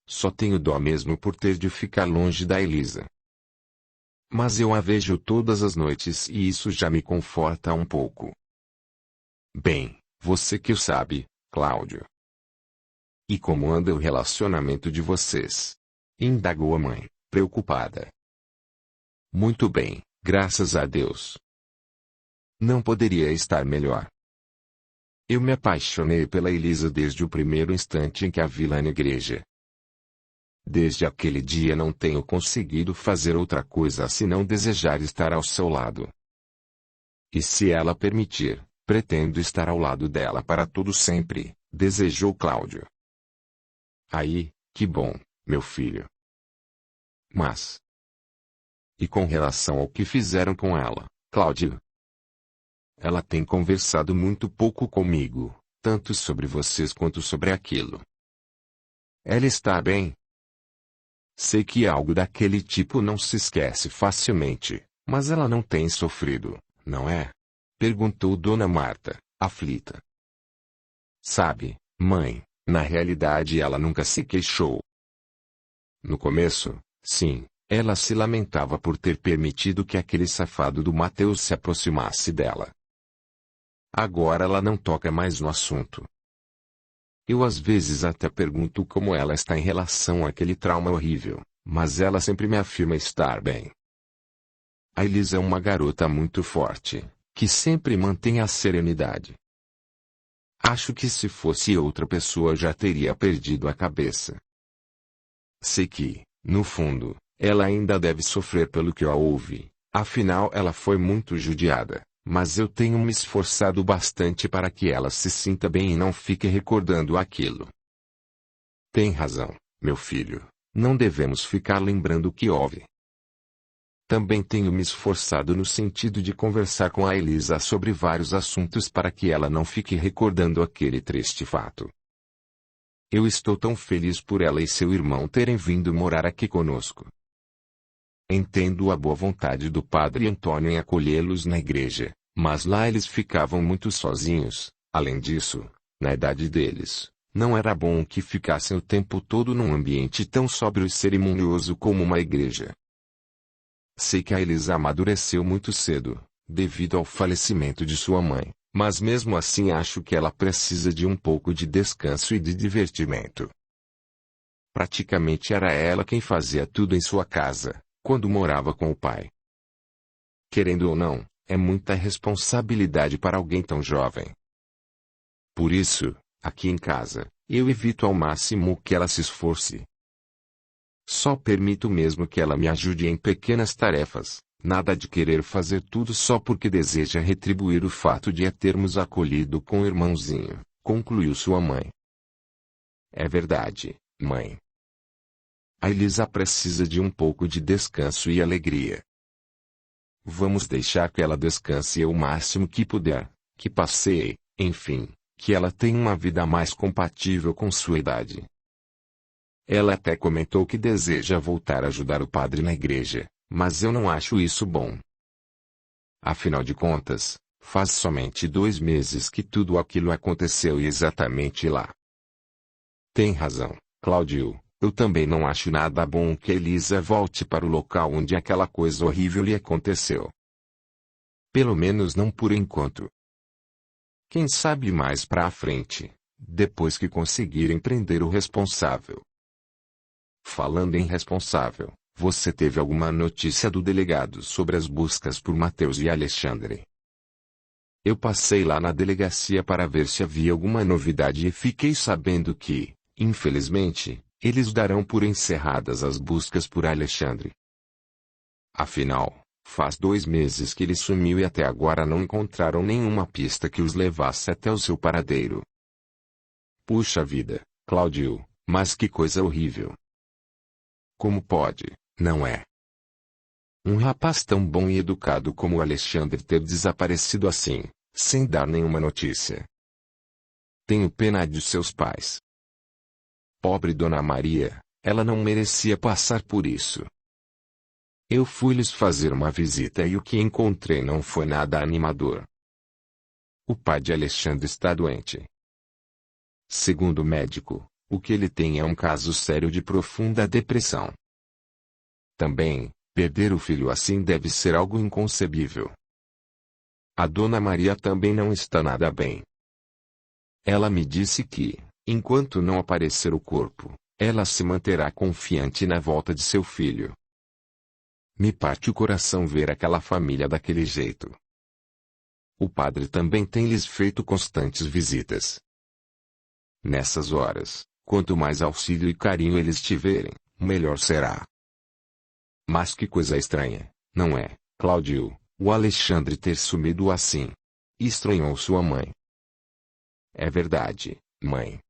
Só tenho dó mesmo por ter de ficar longe da Elisa. mas eu a vejo todas as noites e isso já me conforta um pouco. Bem, você que o sabe, Cláudio. E como anda o relacionamento de vocês? Indagou a mãe, preocupada. Muito bem, graças a Deus. Não poderia estar melhor. Eu me apaixonei pela Elisa desde o primeiro instante em que a vi lá na igreja. Desde aquele dia não tenho conseguido fazer outra coisa senão desejar estar ao seu lado. E se ela permitir, pretendo estar ao lado dela para todo sempre, desejou Cláudio. Aí, que bom, meu filho. Mas... E com relação ao que fizeram com ela, Cláudio? Ela tem conversado muito pouco comigo, tanto sobre vocês quanto sobre aquilo. Ela está bem? Sei que algo daquele tipo não se esquece facilmente, mas ela não tem sofrido, não é? Perguntou Dona Marta, aflita. Sabe, mãe, na realidade ela nunca se queixou. No começo, sim, ela se lamentava por ter permitido que aquele safado do Mateus se aproximasse dela. Agora ela não toca mais no assunto. Eu às vezes até pergunto como ela está em relação àquele trauma horrível, mas ela sempre me afirma estar bem. A Elisa é uma garota muito forte, que sempre mantém a serenidade. Acho que se fosse outra pessoa já teria perdido a cabeça. Sei que, no fundo, ela ainda deve sofrer pelo que a houve, afinal ela foi muito judiada. Mas eu tenho me esforçado bastante para que ela se sinta bem e não fique recordando aquilo. Tem razão, meu filho, não devemos ficar lembrando o que houve. Também tenho me esforçado no sentido de conversar com a Elisa sobre vários assuntos para que ela não fique recordando aquele triste fato. Eu estou tão feliz por ela e seu irmão terem vindo morar aqui conosco. Entendo a boa vontade do padre Antônio em acolhê-los na igreja, mas lá eles ficavam muito sozinhos. Além disso, na idade deles, não era bom que ficassem o tempo todo num ambiente tão sóbrio e cerimonioso como uma igreja. Sei que a Elisa amadureceu muito cedo, devido ao falecimento de sua mãe, mas mesmo assim acho que ela precisa de um pouco de descanso e de divertimento. Praticamente era ela quem fazia tudo em sua casa, quando morava com o pai. Querendo ou não, é muita responsabilidade para alguém tão jovem. Por isso, aqui em casa, eu evito ao máximo que ela se esforce. Só permito mesmo que ela me ajude em pequenas tarefas, nada de querer fazer tudo só porque deseja retribuir o fato de a termos acolhido com o irmãozinho, concluiu sua mãe. É verdade, mãe. A Elisa precisa de um pouco de descanso e alegria. Vamos deixar que ela descanse o máximo que puder, que passeie, enfim, que ela tenha uma vida mais compatível com sua idade. Ela até comentou que deseja voltar a ajudar o padre na igreja, mas eu não acho isso bom. Afinal de contas, faz somente 2 meses que tudo aquilo aconteceu e exatamente lá. Tem razão, Cláudio. Eu também não acho nada bom que Elisa volte para o local onde aquela coisa horrível lhe aconteceu. Pelo menos não por enquanto. Quem sabe mais para a frente, depois que conseguirem prender o responsável. Falando em responsável, você teve alguma notícia do delegado sobre as buscas por Mateus e Alexandre? Eu passei lá na delegacia para ver se havia alguma novidade e fiquei sabendo que, infelizmente, eles darão por encerradas as buscas por Alexandre. Afinal, faz 2 meses que ele sumiu e até agora não encontraram nenhuma pista que os levasse até o seu paradeiro. Puxa vida, Cláudio, mas que coisa horrível. Como pode, não é? Um rapaz tão bom e educado como Alexandre ter desaparecido assim, sem dar nenhuma notícia. Tenho pena de seus pais. Pobre Dona Maria, ela não merecia passar por isso. Eu fui-lhes fazer uma visita e o que encontrei não foi nada animador. O pai de Alexandre está doente. Segundo o médico, o que ele tem é um caso sério de profunda depressão. Também, Perder o filho assim deve ser algo inconcebível. A Dona Maria também não está nada bem. Ela me disse que, enquanto não aparecer o corpo, ela se manterá confiante na volta de seu filho. Me parte o coração ver aquela família daquele jeito. O padre também tem lhes feito constantes visitas. Nessas horas, quanto mais auxílio e carinho eles tiverem, melhor será. Mas que coisa estranha, não é, Cláudio, o Alexandre ter sumido assim? Estranhou sua mãe. É verdade, mãe.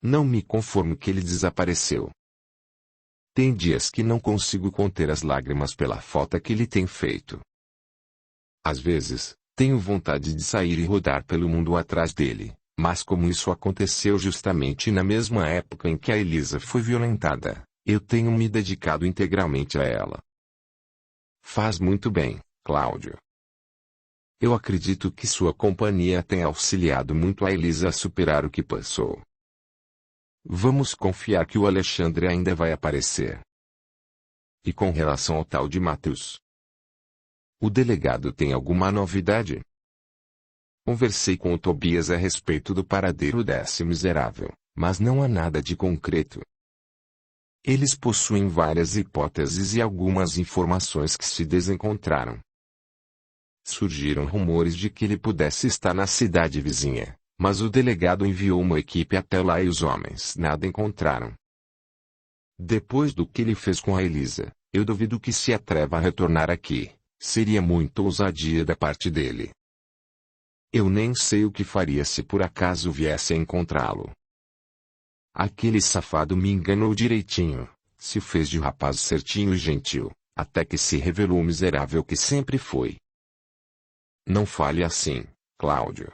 Não me conformo que ele desapareceu. Tem dias que não consigo conter as lágrimas pela falta que ele tem feito. Às vezes, tenho vontade de sair e rodar pelo mundo atrás dele, mas como isso aconteceu justamente na mesma época em que a Elisa foi violentada, eu tenho me dedicado integralmente a ela. Faz muito bem, Cláudio. Eu acredito que sua companhia tenha auxiliado muito a Elisa a superar o que passou. Vamos confiar que o Alexandre ainda vai aparecer. E com relação ao tal de Matheus? O delegado tem alguma novidade? Conversei com o Tobias a respeito do paradeiro desse miserável, mas não há nada de concreto. Eles possuem várias hipóteses e algumas informações que se desencontraram. Surgiram rumores de que ele pudesse estar na cidade vizinha, mas o delegado enviou uma equipe até lá e os homens nada encontraram. Depois do que ele fez com a Elisa, eu duvido que se atreva a retornar aqui. Seria muita ousadia da parte dele. Eu nem sei o que faria se por acaso viesse a encontrá-lo. Aquele safado me enganou direitinho, se fez de rapaz certinho e gentil, até que se revelou o miserável que sempre foi. Não fale assim, Cláudio.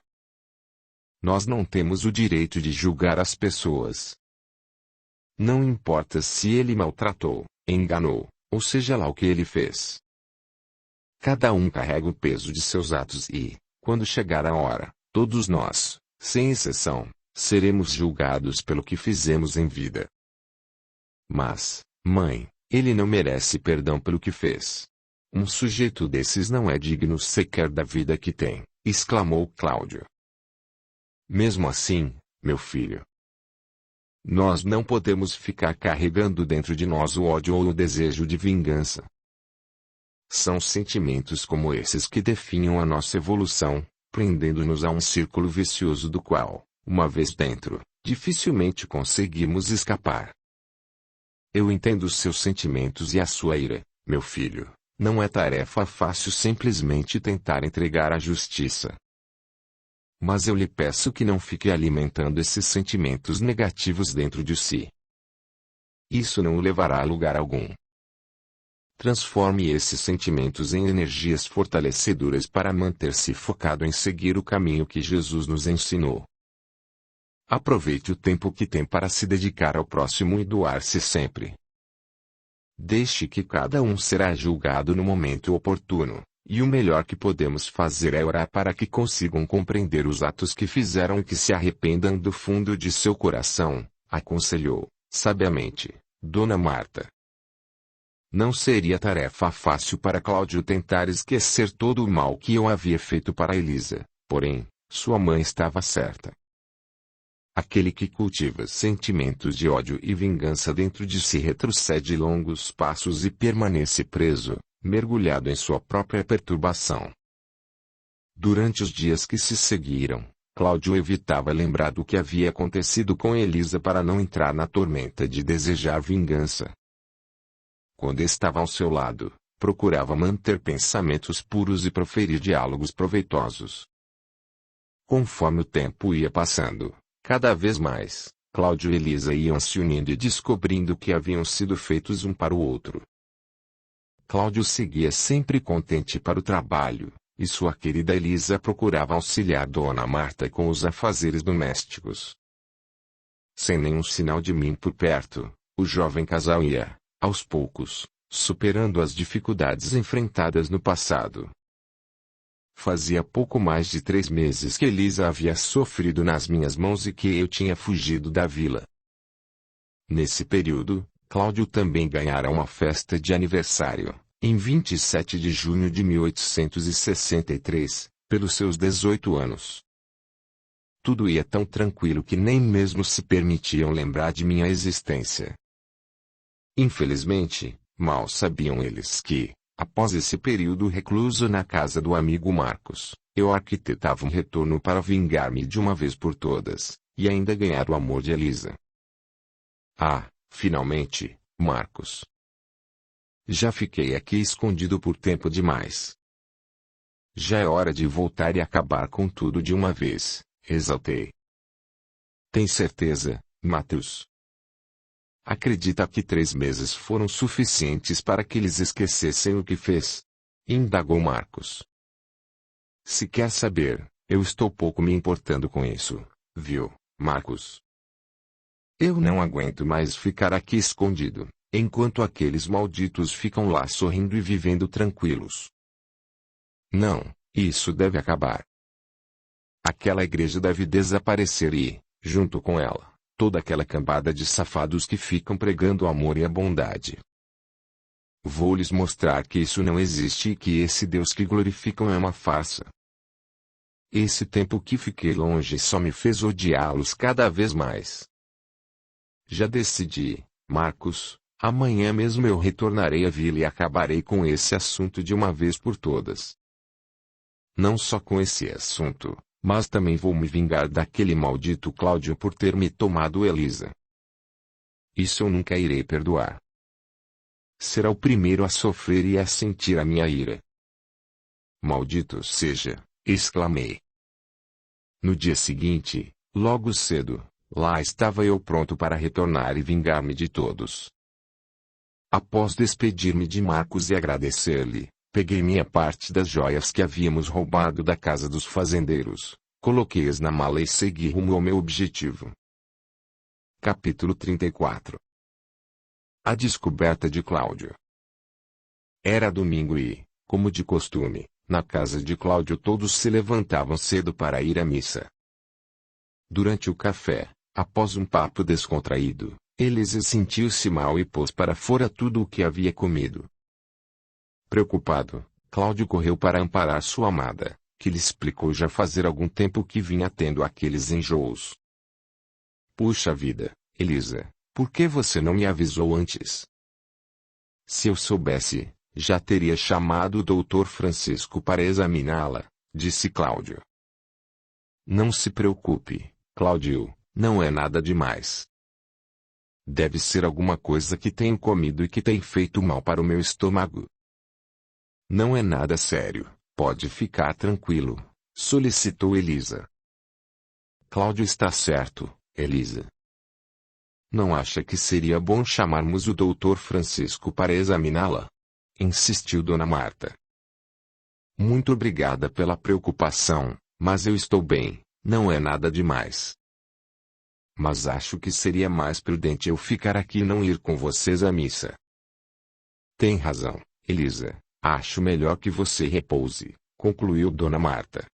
Nós não temos o direito de julgar as pessoas. Não importa se ele maltratou, enganou, ou seja lá o que ele fez. Cada um carrega o peso de seus atos e, quando chegar a hora, todos nós, sem exceção, seremos julgados pelo que fizemos em vida. Mas, mãe, ele não merece perdão pelo que fez. Um sujeito desses não é digno sequer da vida que tem, exclamou Cláudio. Mesmo assim, meu filho, nós não podemos ficar carregando dentro de nós o ódio ou o desejo de vingança. São sentimentos como esses que definham a nossa evolução, prendendo-nos a um círculo vicioso do qual, uma vez dentro, dificilmente conseguimos escapar. Eu entendo os seus sentimentos e a sua ira, meu filho, não é tarefa fácil simplesmente tentar entregar a justiça. Mas eu lhe peço que não fique alimentando esses sentimentos negativos dentro de si. Isso não o levará a lugar algum. Transforme esses sentimentos em energias fortalecedoras para manter-se focado em seguir o caminho que Jesus nos ensinou. Aproveite o tempo que tem para se dedicar ao próximo e doar-se sempre. Deixe que cada um será julgado no momento oportuno, e o melhor que podemos fazer é orar para que consigam compreender os atos que fizeram e que se arrependam do fundo de seu coração, aconselhou, sabiamente, Dona Marta. Não seria tarefa fácil para Cláudio tentar esquecer todo o mal que eu havia feito para Elisa, porém, sua mãe estava certa. Aquele que cultiva sentimentos de ódio e vingança dentro de si retrocede longos passos e permanece preso, mergulhado em sua própria perturbação. Durante os dias que se seguiram, Cláudio evitava lembrar do que havia acontecido com Elisa para não entrar na tormenta de desejar vingança. Quando estava ao seu lado, procurava manter pensamentos puros e proferir diálogos proveitosos. Conforme o tempo ia passando, cada vez mais, Cláudio e Elisa iam se unindo e descobrindo que haviam sido feitos um para o outro. Cláudio seguia sempre contente para o trabalho, e sua querida Elisa procurava auxiliar Dona Marta com os afazeres domésticos. Sem nenhum sinal de mim por perto, o jovem casal ia, aos poucos, superando as dificuldades enfrentadas no passado. Fazia pouco mais de 3 meses que Elisa havia sofrido nas minhas mãos e que eu tinha fugido da vila. Nesse período, Cláudio também ganhara uma festa de aniversário, em 27 de junho de 1863, pelos seus 18 anos. Tudo ia tão tranquilo que nem mesmo se permitiam lembrar de minha existência. Infelizmente, mal sabiam eles que, após esse período recluso na casa do amigo Marcos, eu arquitetava um retorno para vingar-me de uma vez por todas, e ainda ganhar o amor de Elisa. Ah, finalmente, Marcos. Já fiquei aqui escondido por tempo demais. Já é hora de voltar e acabar com tudo de uma vez, exaltei. Tem certeza, Matheus? Acredita que 3 meses foram suficientes para que eles esquecessem o que fez? Indagou Marcos. Se quer saber, eu estou pouco me importando com isso, viu, Marcos? Eu não aguento mais ficar aqui escondido, enquanto aqueles malditos ficam lá sorrindo e vivendo tranquilos. Não, isso deve acabar. Aquela igreja deve desaparecer e, junto com ela, toda aquela cambada de safados que ficam pregando o amor e a bondade. Vou-lhes mostrar que isso não existe e que esse Deus que glorificam é uma farsa. Esse tempo que fiquei longe só me fez odiá-los cada vez mais. Já decidi, Marcos, amanhã mesmo eu retornarei à vila e acabarei com esse assunto de uma vez por todas. Não só com esse assunto, mas também vou me vingar daquele maldito Cláudio por ter me tomado Elisa. Isso eu nunca irei perdoar. Será o primeiro a sofrer e a sentir a minha ira. Maldito seja, exclamei. No dia seguinte, logo cedo, lá estava eu pronto para retornar e vingar-me de todos. Após despedir-me de Marcos e agradecer-lhe, peguei minha parte das joias que havíamos roubado da casa dos fazendeiros, coloquei-as na mala e segui rumo ao meu objetivo. Capítulo 34. A descoberta de Cláudio. Era domingo e, como de costume, na casa de Cláudio todos se levantavam cedo para ir à missa. Durante o café, após um papo descontraído, Elisa sentiu-se mal e pôs para fora tudo o que havia comido. Preocupado, Cláudio correu para amparar sua amada, que lhe explicou já fazer algum tempo que vinha tendo aqueles enjoos. Puxa vida, Elisa, por que você não me avisou antes? Se eu soubesse, já teria chamado o Dr. Francisco para examiná-la, disse Cláudio. Não se preocupe, Cláudio, não é nada demais. Deve ser alguma coisa que tenho comido e que tem feito mal para o meu estômago. Não é nada sério, pode ficar tranquilo, solicitou Elisa. Cláudio está certo, Elisa. Não acha que seria bom chamarmos o Dr. Francisco para examiná-la? Insistiu Dona Marta. Muito obrigada pela preocupação, mas eu estou bem, não é nada demais. Mas acho que seria mais prudente eu ficar aqui e não ir com vocês à missa. Tem razão, Elisa, acho melhor que você repouse, concluiu Dona Marta.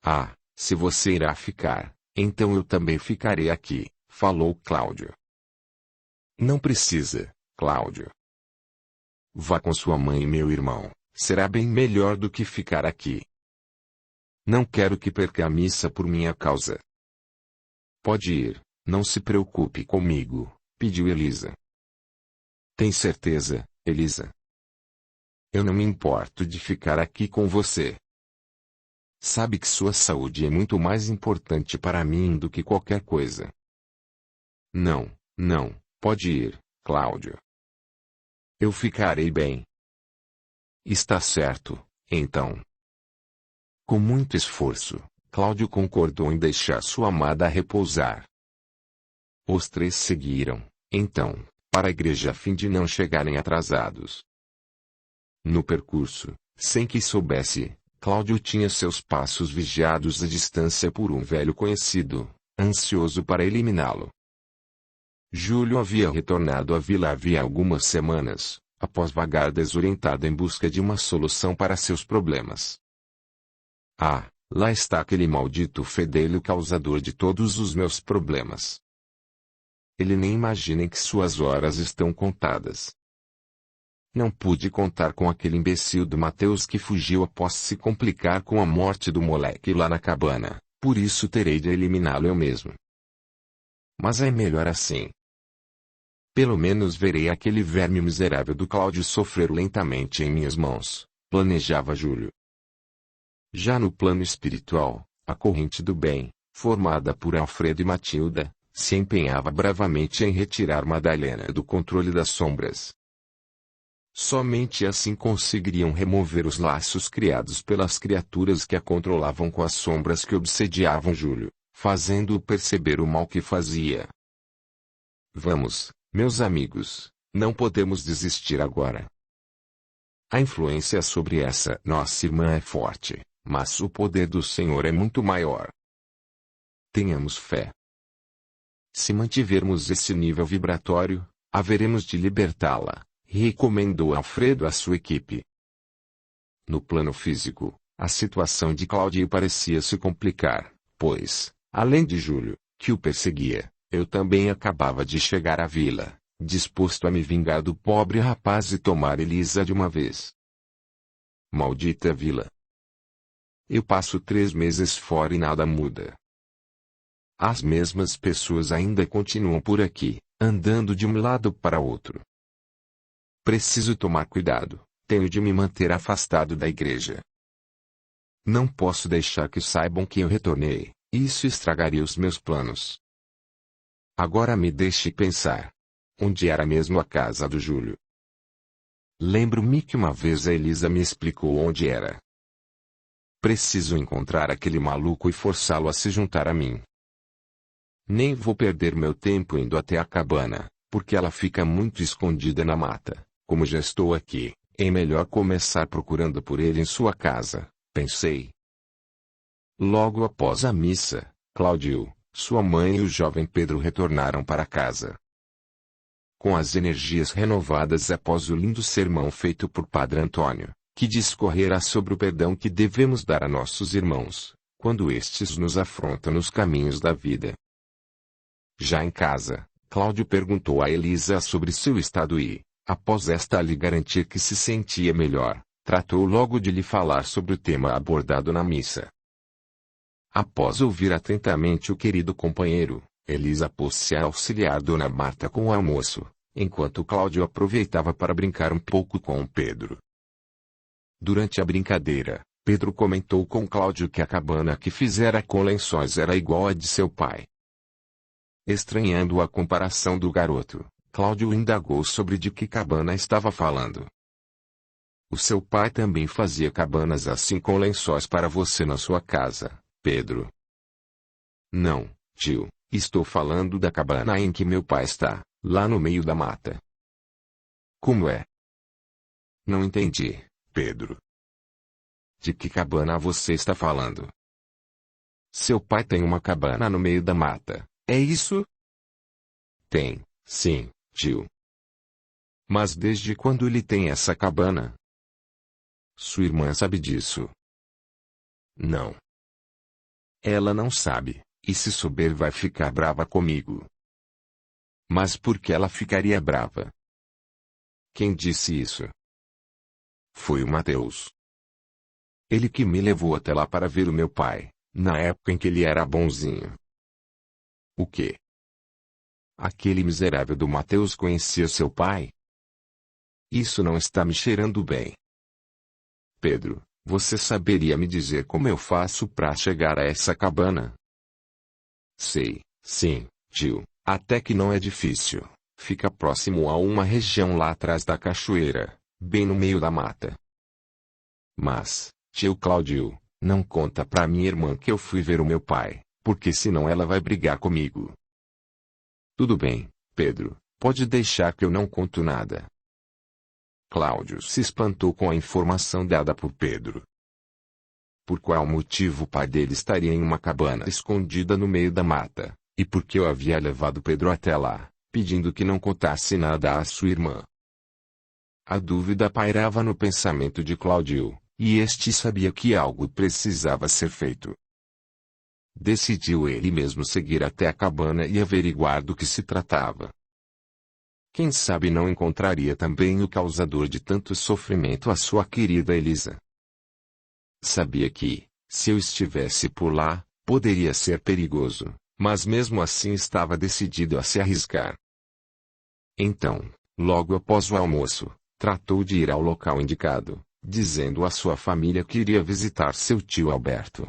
Ah, se você irá ficar, então eu também ficarei aqui, falou Cláudio. Não precisa, Cláudio. Vá com sua mãe e meu irmão, será bem melhor do que ficar aqui. Não quero que perca a missa por minha causa. Pode ir, não se preocupe comigo, pediu Elisa. Tem certeza, Elisa? Eu não me importo de ficar aqui com você. Sabe que sua saúde é muito mais importante para mim do que qualquer coisa. Não, pode ir, Cláudio. Eu ficarei bem. Está certo, então. Com muito esforço, Cláudio concordou em deixar sua amada repousar. Os 3 seguiram, então, para a igreja a fim de não chegarem atrasados. No percurso, sem que soubesse, Cláudio tinha seus passos vigiados à distância por um velho conhecido, ansioso para eliminá-lo. Júlio havia retornado à vila havia algumas semanas, após vagar desorientado em busca de uma solução para seus problemas. Ah, lá está aquele maldito fedelho causador de todos os meus problemas. ele nem imagina em que suas horas estão contadas. Não pude contar com aquele imbecil do Mateus que fugiu após se complicar com a morte do moleque lá na cabana, por isso terei de eliminá-lo eu mesmo. Mas é melhor assim. Pelo menos verei aquele verme miserável do Cláudio sofrer lentamente em minhas mãos, planejava Júlio. Já no plano espiritual, a corrente do bem, formada por Alfredo e Matilda, se empenhava bravamente em retirar Madalena do controle das sombras. Somente assim conseguiriam remover os laços criados pelas criaturas que a controlavam com as sombras que obsediavam Júlio, fazendo-o perceber o mal que fazia. Vamos, meus amigos, não podemos desistir agora. A influência sobre essa nossa irmã é forte, mas o poder do Senhor é muito maior. Tenhamos fé. Se mantivermos esse nível vibratório, haveremos de libertá-la, recomendou Alfredo à sua equipe. No plano físico, a situação de Cláudio parecia se complicar, pois, além de Júlio, que o perseguia, eu também acabava de chegar à vila, disposto a me vingar do pobre rapaz e tomar Elisa de uma vez. Maldita vila! Eu passo 3 meses fora e nada muda. As mesmas pessoas ainda continuam por aqui, andando de um lado para outro. Preciso tomar cuidado, tenho de me manter afastado da igreja. Não posso deixar que saibam que eu retornei, isso estragaria os meus planos. Agora me deixe pensar. Onde era mesmo a casa do Júlio? Lembro-me que uma vez a Elisa me explicou onde era. Preciso encontrar aquele maluco e forçá-lo a se juntar a mim. Nem vou perder meu tempo indo até a cabana, porque ela fica muito escondida na mata. Como já estou aqui, é melhor começar procurando por ele em sua casa, pensei. Logo após a missa, Cláudio, sua mãe e o jovem Pedro retornaram para casa. Com as energias renovadas após o lindo sermão feito por Padre Antônio, que discorrerá sobre o perdão que devemos dar a nossos irmãos, quando estes nos afrontam nos caminhos da vida. Já em casa, Cláudio perguntou a Elisa sobre seu estado e, após esta lhe garantir que se sentia melhor, tratou logo de lhe falar sobre o tema abordado na missa. Após ouvir atentamente o querido companheiro, Elisa pôs-se a auxiliar Dona Marta com o almoço, enquanto Cláudio aproveitava para brincar um pouco com Pedro. Durante a brincadeira, Pedro comentou com Cláudio que a cabana que fizera com lençóis era igual à de seu pai. Estranhando a comparação do garoto, Cláudio indagou sobre de que cabana estava falando. O seu pai também fazia cabanas assim com lençóis para você na sua casa, Pedro. Não, tio, estou falando da cabana em que meu pai está, lá no meio da mata. Como é? Não entendi, Pedro. De que cabana você está falando? Seu pai tem uma cabana no meio da mata, é isso? Tem, sim, tio. Mas desde quando ele tem essa cabana? Sua irmã sabe disso? Não. Ela não sabe, e se souber vai ficar brava comigo. Mas por que ela ficaria brava? Quem disse isso? Foi o Mateus. Ele que me levou até lá para ver o meu pai, na época em que ele era bonzinho. O quê? Aquele miserável do Mateus conhecia seu pai? Isso não está me cheirando bem. Pedro, você saberia me dizer como eu faço para chegar a essa cabana? Sei, sim, tio, até que não é difícil. Fica próximo a uma região lá atrás da cachoeira, bem no meio da mata. Mas, tio Cláudio, não conta pra minha irmã que eu fui ver o meu pai, porque senão ela vai brigar comigo. Tudo bem, Pedro, pode deixar que eu não conto nada. Cláudio se espantou com a informação dada por Pedro. Por qual motivo o pai dele estaria em uma cabana escondida no meio da mata, e por que eu havia levado Pedro até lá, pedindo que não contasse nada à sua irmã. A dúvida pairava no pensamento de Cláudio, e este sabia que algo precisava ser feito. decidiu ele mesmo seguir até a cabana e averiguar do que se tratava. Quem sabe não encontraria também o causador de tanto sofrimento, a sua querida Elisa. Sabia que, se eu estivesse por lá, poderia ser perigoso, mas mesmo assim estava decidido a se arriscar. Então, logo após o almoço, tratou de ir ao local indicado, dizendo à sua família que iria visitar seu tio Alberto.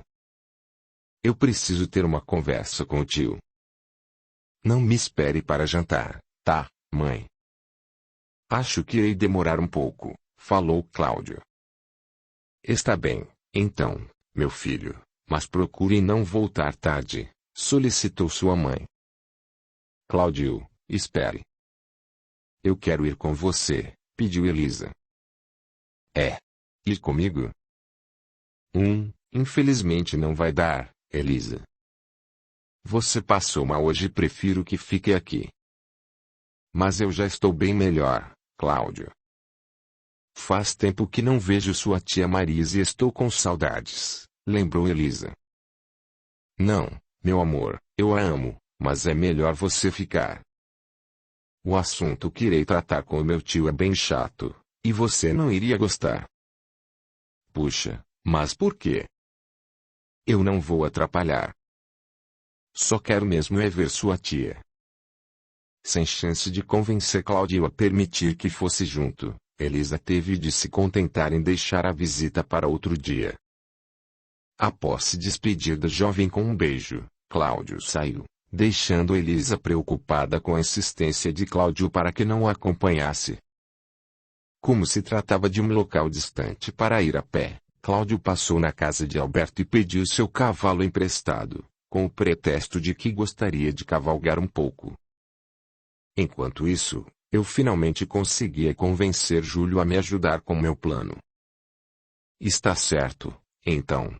Eu preciso ter uma conversa com o tio. Não me espere para jantar, tá, mãe? Acho que irei demorar um pouco, falou Cláudio. Está bem, então, meu filho, mas procure não voltar tarde, solicitou sua mãe. Cláudio, espere. Eu quero ir com você, pediu Elisa. Ir comigo? Infelizmente não vai dar, Elisa. Você passou mal hoje e prefiro que fique aqui. Mas eu já estou bem melhor, Cláudio. Faz tempo que não vejo sua tia Marisa e estou com saudades, lembrou Elisa. Não, meu amor, eu a amo, mas é melhor você ficar. O assunto que irei tratar com o meu tio é bem chato, e você não iria gostar. Puxa, mas por quê? Eu não vou atrapalhar. Só quero mesmo é ver sua tia. Sem chance de convencer Cláudio a permitir que fosse junto, Elisa teve de se contentar em deixar a visita para outro dia. Após se despedir da jovem com um beijo, Cláudio saiu, deixando Elisa preocupada com a insistência de Cláudio para que não a acompanhasse. Como se tratava de um local distante para ir a pé, Cláudio passou na casa de Alberto e pediu seu cavalo emprestado, com o pretexto de que gostaria de cavalgar um pouco. Enquanto isso, eu finalmente conseguia convencer Júlio a me ajudar com meu plano. Está certo, então.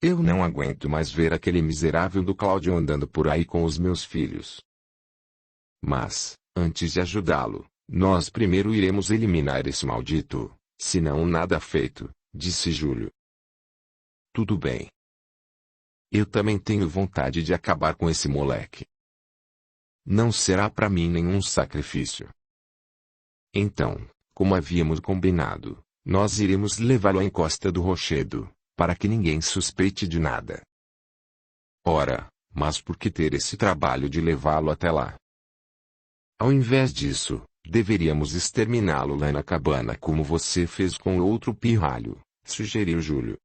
Eu não aguento mais ver aquele miserável do Cláudio andando por aí com os meus filhos. Mas, antes de ajudá-lo, nós primeiro iremos eliminar esse maldito, senão nada feito, disse Júlio. Tudo bem. Eu também tenho vontade de acabar com esse moleque. Não será para mim nenhum sacrifício. Então, como havíamos combinado, nós iremos levá-lo à encosta do rochedo, para que ninguém suspeite de nada. Ora, mas por que ter esse trabalho de levá-lo até lá? Ao invés disso, deveríamos exterminá-lo lá na cabana como você fez com o outro pirralho, sugeriu Júlio.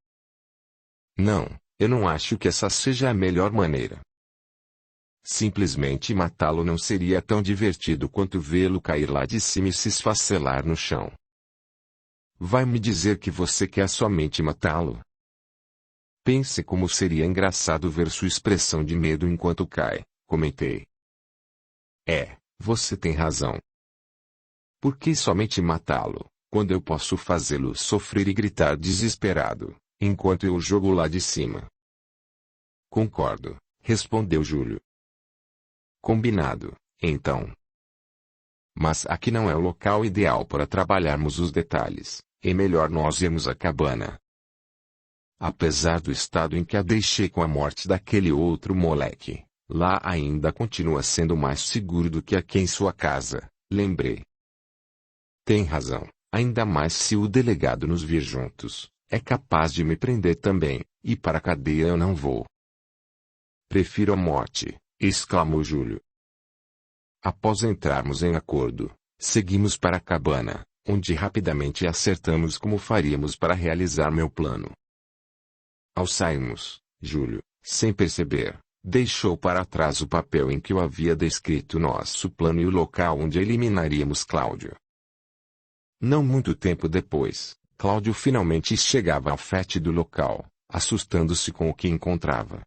Não, eu não acho que essa seja a melhor maneira. Simplesmente matá-lo não seria tão divertido quanto vê-lo cair lá de cima e se esfacelar no chão. Vai me dizer que você quer somente matá-lo? Pense como seria engraçado ver sua expressão de medo enquanto cai, comentei. Você tem razão. Por que somente matá-lo, quando eu posso fazê-lo sofrer e gritar desesperado, enquanto eu o jogo lá de cima? Concordo, respondeu Júlio. Combinado, então. Mas aqui não é o local ideal para trabalharmos os detalhes, é melhor nós irmos à cabana. Apesar do estado em que a deixei com a morte daquele outro moleque, lá ainda continua sendo mais seguro do que aqui em sua casa, lembrei. Tem razão, ainda mais se o delegado nos vir juntos, é capaz de me prender também, e para a cadeia eu não vou. Prefiro a morte, exclamou Júlio. Após entrarmos em acordo, seguimos para a cabana, onde rapidamente acertamos como faríamos para realizar meu plano. Ao sairmos, Júlio, sem perceber, deixou para trás o papel em que eu havia descrito nosso plano e o local onde eliminaríamos Cláudio. Não muito tempo depois, Cláudio finalmente chegava ao fétido local, assustando-se com o que encontrava.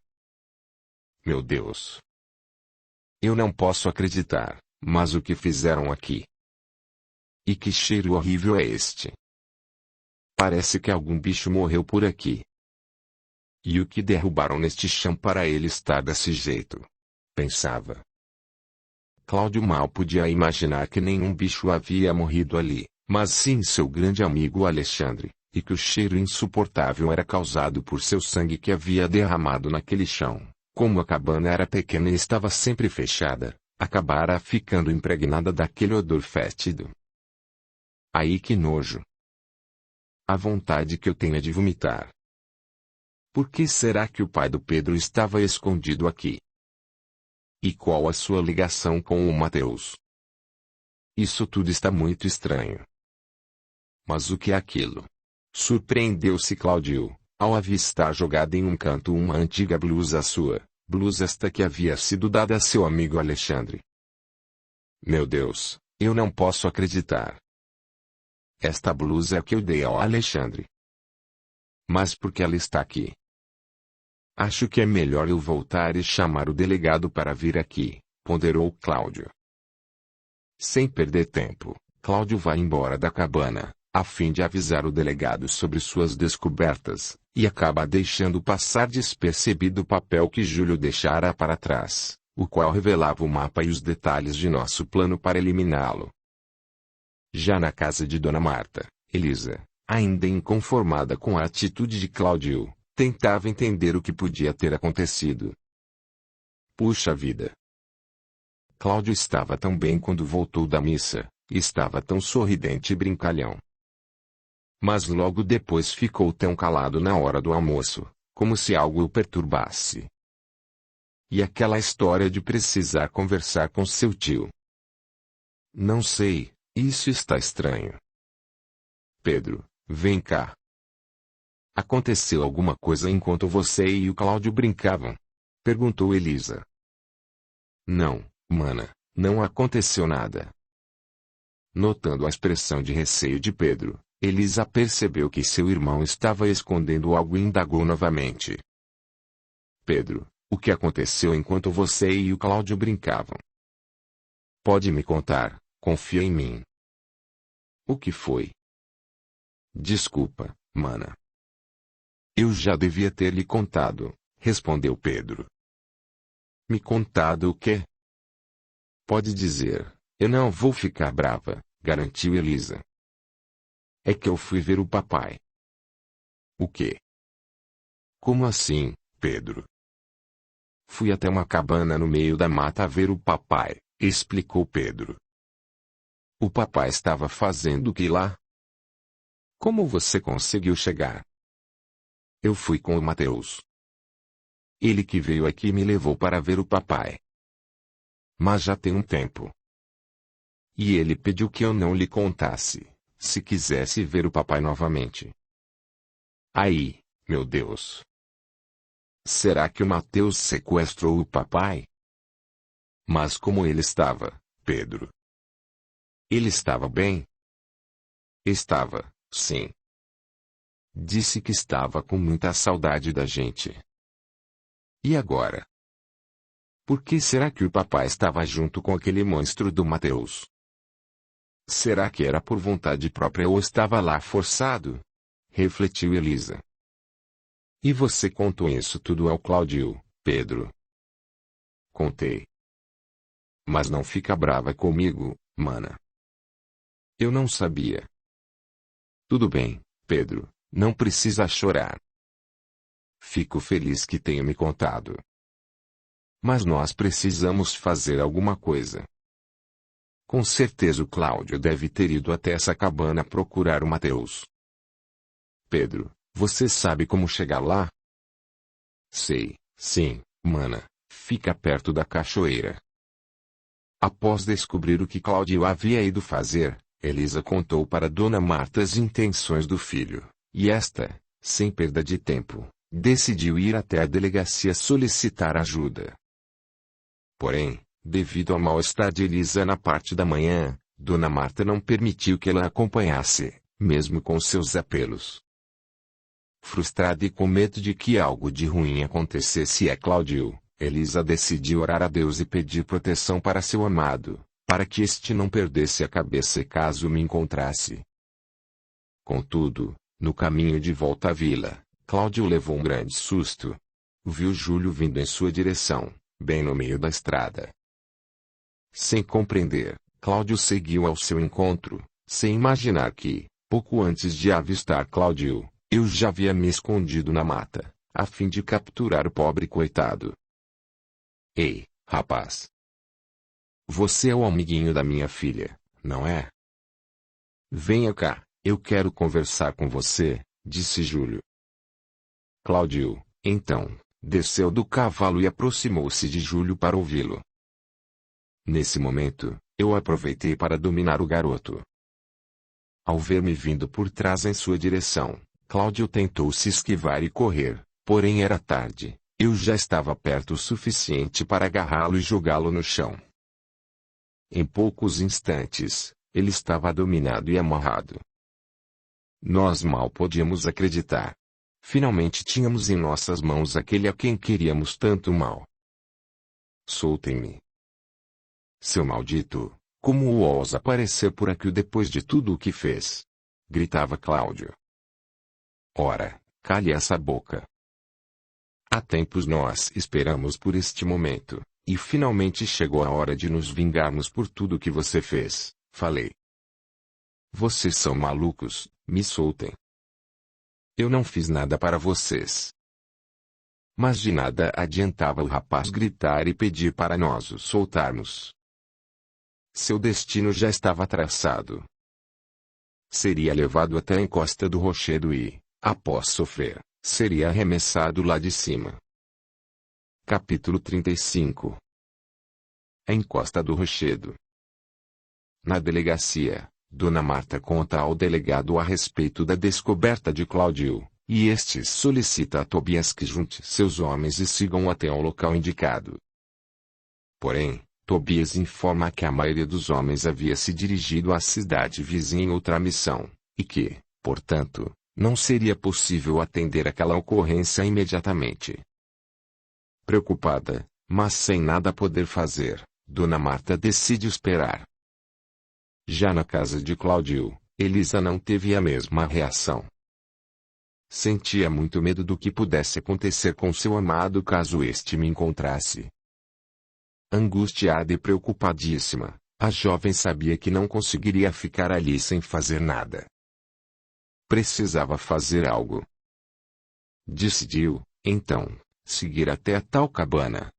Meu Deus! Eu não posso acreditar, mas o que fizeram aqui? E que cheiro horrível é este? Parece que algum bicho morreu por aqui. E o que derrubaram neste chão para ele estar desse jeito? Pensava. Cláudio mal podia imaginar que nenhum bicho havia morrido ali, mas sim seu grande amigo Alexandre, e que o cheiro insuportável era causado por seu sangue que havia derramado naquele chão. Como a cabana era pequena e estava sempre fechada, acabara ficando impregnada daquele odor fétido. Aí que nojo! A vontade que eu tenho é de vomitar. Por que será que o pai do Pedro estava escondido aqui? E qual a sua ligação com o Mateus? Isso tudo está muito estranho. Mas o que é aquilo? Surpreendeu-se Cláudio, ao avistar jogada em um canto uma antiga blusa sua, blusa esta que havia sido dada a seu amigo Alexandre. Meu Deus, eu não posso acreditar. Esta blusa é que eu dei ao Alexandre. Mas por que ela está aqui? Acho que é melhor eu voltar e chamar o delegado para vir aqui, ponderou Cláudio. Sem perder tempo, Cláudio vai embora da cabana, a fim de avisar o delegado sobre suas descobertas, e acaba deixando passar despercebido o papel que Júlio deixara para trás, o qual revelava o mapa e os detalhes de nosso plano para eliminá-lo. Já na casa de Dona Marta, Elisa, ainda inconformada com a atitude de Cláudio, tentava entender o que podia ter acontecido. Puxa vida! Cláudio estava tão bem quando voltou da missa, estava tão sorridente e brincalhão. Mas logo depois ficou tão calado na hora do almoço, como se algo o perturbasse. E aquela história de precisar conversar com seu tio? Não sei, isso está estranho. Pedro, vem cá. Aconteceu alguma coisa enquanto você e o Cláudio brincavam? Perguntou Elisa. Não, mana, não aconteceu nada. Notando a expressão de receio de Pedro, Elisa percebeu que seu irmão estava escondendo algo e indagou novamente. Pedro, o que aconteceu enquanto você e o Cláudio brincavam? Pode me contar, confia em mim. O que foi? Desculpa, mana. Eu já devia ter lhe contado, respondeu Pedro. Me contado o quê? Pode dizer, eu não vou ficar brava, garantiu Elisa. É que eu fui ver o papai. O quê? Como assim, Pedro? Fui até uma cabana no meio da mata ver o papai, explicou Pedro. O papai estava fazendo o que lá? Como você conseguiu chegar? Eu fui com o Mateus. Ele que veio aqui e me levou para ver o papai. Mas já tem um tempo. E ele pediu que eu não lhe contasse, se quisesse ver o papai novamente. Aí, meu Deus! Será que o Mateus sequestrou o papai? Mas como ele estava, Pedro? Ele estava bem? Estava, sim. Disse que estava com muita saudade da gente. E agora? Por que será que o papai estava junto com aquele monstro do Mateus? Será que era por vontade própria ou estava lá forçado? Refletiu Elisa. E você contou isso tudo ao Cláudio, Pedro? Contei. Mas não fica brava comigo, mana. Eu não sabia. Tudo bem, Pedro, não precisa chorar. Fico feliz que tenha me contado. Mas nós precisamos fazer alguma coisa. Com certeza o Cláudio deve ter ido até essa cabana procurar o Mateus. Pedro, você sabe como chegar lá? Sei, sim, mana, fica perto da cachoeira. Após descobrir o que Cláudio havia ido fazer, Elisa contou para Dona Marta as intenções do filho, e esta, sem perda de tempo, decidiu ir até a delegacia solicitar ajuda. Porém, devido ao mal-estar de Elisa na parte da manhã, Dona Marta não permitiu que ela a acompanhasse, mesmo com seus apelos. Frustrada e com medo de que algo de ruim acontecesse a Cláudio, Elisa decidiu orar a Deus e pedir proteção para seu amado, para que este não perdesse a cabeça caso me encontrasse. Contudo, no caminho de volta à vila, Cláudio levou um grande susto. Viu Júlio vindo em sua direção, bem no meio da estrada. Sem compreender, Cláudio seguiu ao seu encontro, sem imaginar que, Pouco antes de avistar Cláudio, eu já havia me escondido na mata, a fim de capturar o pobre coitado. Ei, rapaz! Você é o amiguinho da minha filha, não é? Venha cá, eu quero conversar com você, disse Júlio. Cláudio, então, desceu do cavalo e aproximou-se de Júlio para ouvi-lo. Nesse momento, eu aproveitei para dominar o garoto. Ao ver-me vindo por trás em sua direção, Cláudio tentou se esquivar e correr, porém era tarde, eu já estava perto o suficiente para agarrá-lo e jogá-lo no chão. Em poucos instantes, ele estava dominado e amarrado. Nós mal podíamos acreditar. Finalmente tínhamos em nossas mãos aquele a quem queríamos tanto mal. Soltem-me. Seu maldito, como ousa aparecer por aqui depois de tudo o que fez? Gritava Cláudio. Ora, cale essa boca. Há tempos nós esperamos por este momento, e finalmente chegou a hora de nos vingarmos por tudo o que você fez, falei. Vocês são malucos, me soltem. Eu não fiz nada para vocês. Mas de nada adiantava o rapaz gritar e pedir para nós o soltarmos. Seu destino já estava traçado. Seria levado até a encosta do rochedo e, após sofrer, seria arremessado lá de cima. Capítulo 35. A encosta do rochedo. Na delegacia, Dona Marta conta ao delegado a respeito da descoberta de Cláudio, e este solicita a Tobias que junte seus homens e sigam até ao local indicado. Porém, Tobias informa que a maioria dos homens havia se dirigido à cidade vizinha em outra missão, e que, portanto, não seria possível atender aquela ocorrência imediatamente. Preocupada, mas sem nada poder fazer, Dona Marta decide esperar. Já na casa de Cláudio, Elisa não teve a mesma reação. Sentia muito medo do que pudesse acontecer com seu amado caso este me encontrasse. Angustiada e preocupadíssima, a jovem sabia que não conseguiria ficar ali sem fazer nada. Precisava fazer algo. Decidiu, então, seguir até a tal cabana.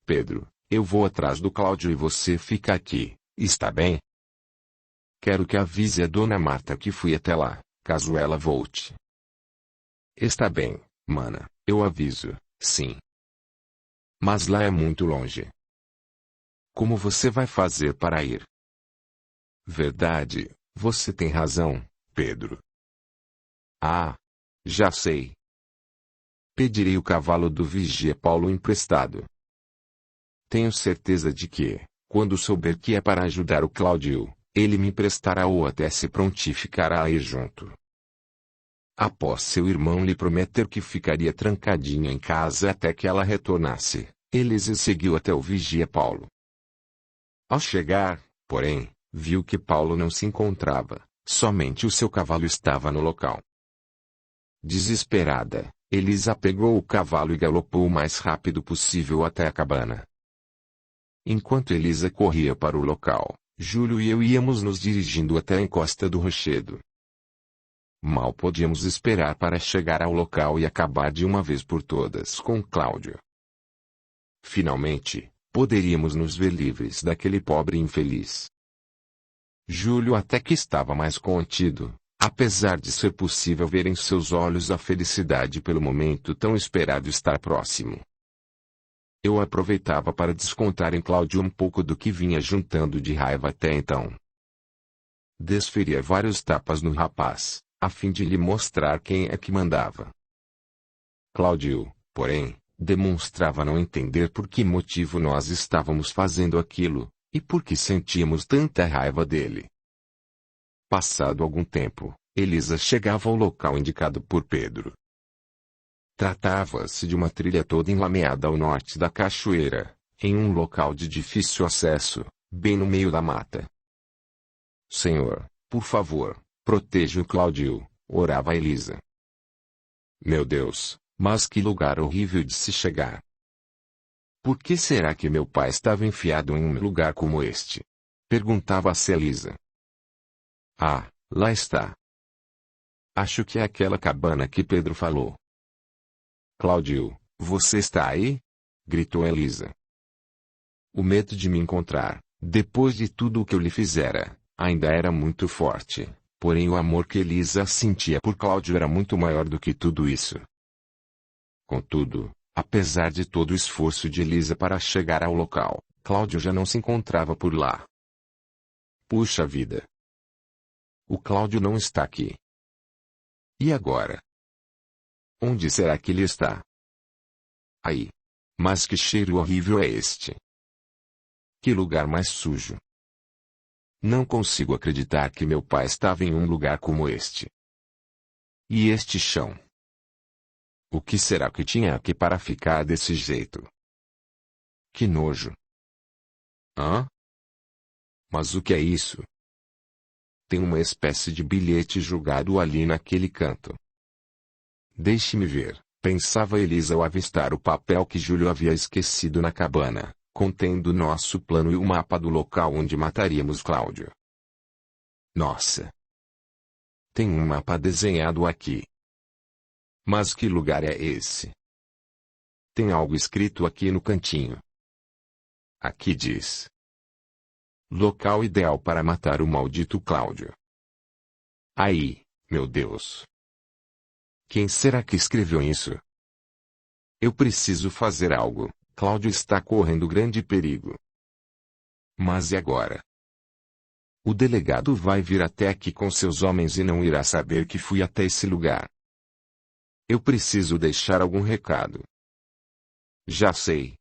Pedro, eu vou atrás do Cláudio e você fica aqui, está bem? Quero que avise a Dona Marta que fui até lá, caso ela volte. Está bem, mana, eu aviso, sim. Mas lá é muito longe. Como você vai fazer para ir? Verdade, você tem razão, Pedro. Ah, já sei. Pedirei o cavalo do vigia Paulo emprestado. Tenho certeza de que, quando souber que é para ajudar o Cláudio, ele me emprestará ou até se prontificará a ir junto. Após seu irmão lhe prometer que ficaria trancadinho em casa até que ela retornasse, Elise seguiu até o vigia Paulo. Ao chegar, porém, viu que Paulo não se encontrava, somente o seu cavalo estava no local. Desesperada, Elisa pegou o cavalo e galopou o mais rápido possível até a cabana. Enquanto Elisa corria para o local, Júlio e eu íamos nos dirigindo até a encosta do rochedo. Mal podíamos esperar para chegar ao local e acabar de uma vez por todas com Cláudio. Finalmente, poderíamos nos ver livres daquele pobre infeliz. Júlio até que estava mais contido, apesar de ser possível ver em seus olhos a felicidade pelo momento tão esperado estar próximo. Eu aproveitava para descontar em Cláudio um pouco do que vinha juntando de raiva até então. Desferia vários tapas no rapaz, a fim de lhe mostrar quem é que mandava. Cláudio, porém, demonstrava não entender por que motivo nós estávamos fazendo aquilo, e por que sentíamos tanta raiva dele. Passado algum tempo, Elisa chegava ao local indicado por Pedro. Tratava-se de uma trilha toda enlameada ao norte da cachoeira, em um local de difícil acesso, bem no meio da mata. Senhor, por favor, proteja o Cláudio, orava Elisa. Meu Deus, mas que lugar horrível de se chegar. Por que será que meu pai estava enfiado em um lugar como este? Perguntava-se Elisa. Ah, Lá está. Acho que é aquela cabana que Pedro falou. Cláudio, você está aí? Gritou Elisa. O medo de me encontrar, depois de tudo o que eu lhe fizera, ainda era muito forte, porém o amor que Elisa sentia por Cláudio era muito maior do que tudo isso. Contudo, apesar de todo o esforço de Elisa para chegar ao local, Cláudio já não se encontrava por lá. Puxa vida! O Cláudio não está aqui. E agora? Onde será que ele está? Aí. Mas que cheiro horrível é este? Que lugar mais sujo. Não consigo acreditar que meu pai estava em um lugar como este. E este chão? O que será que tinha aqui para ficar desse jeito? Que nojo. Hã? Mas o que é isso? Tem uma espécie de bilhete jogado ali naquele canto. Deixe-me ver, pensava Elisa ao avistar o papel que Júlio havia esquecido na cabana, contendo nosso plano e o mapa do local onde mataríamos Cláudio. Nossa! Tem um mapa desenhado aqui. Mas que lugar é esse? Tem algo escrito aqui no cantinho. Aqui diz: local ideal para matar o maldito Cláudio. Aí, meu Deus! Quem será que escreveu isso? Eu preciso fazer algo, Cláudio está correndo grande perigo. Mas e agora? O delegado vai vir até aqui com seus homens e não irá saber que fui até esse lugar. Eu preciso deixar algum recado. Já sei.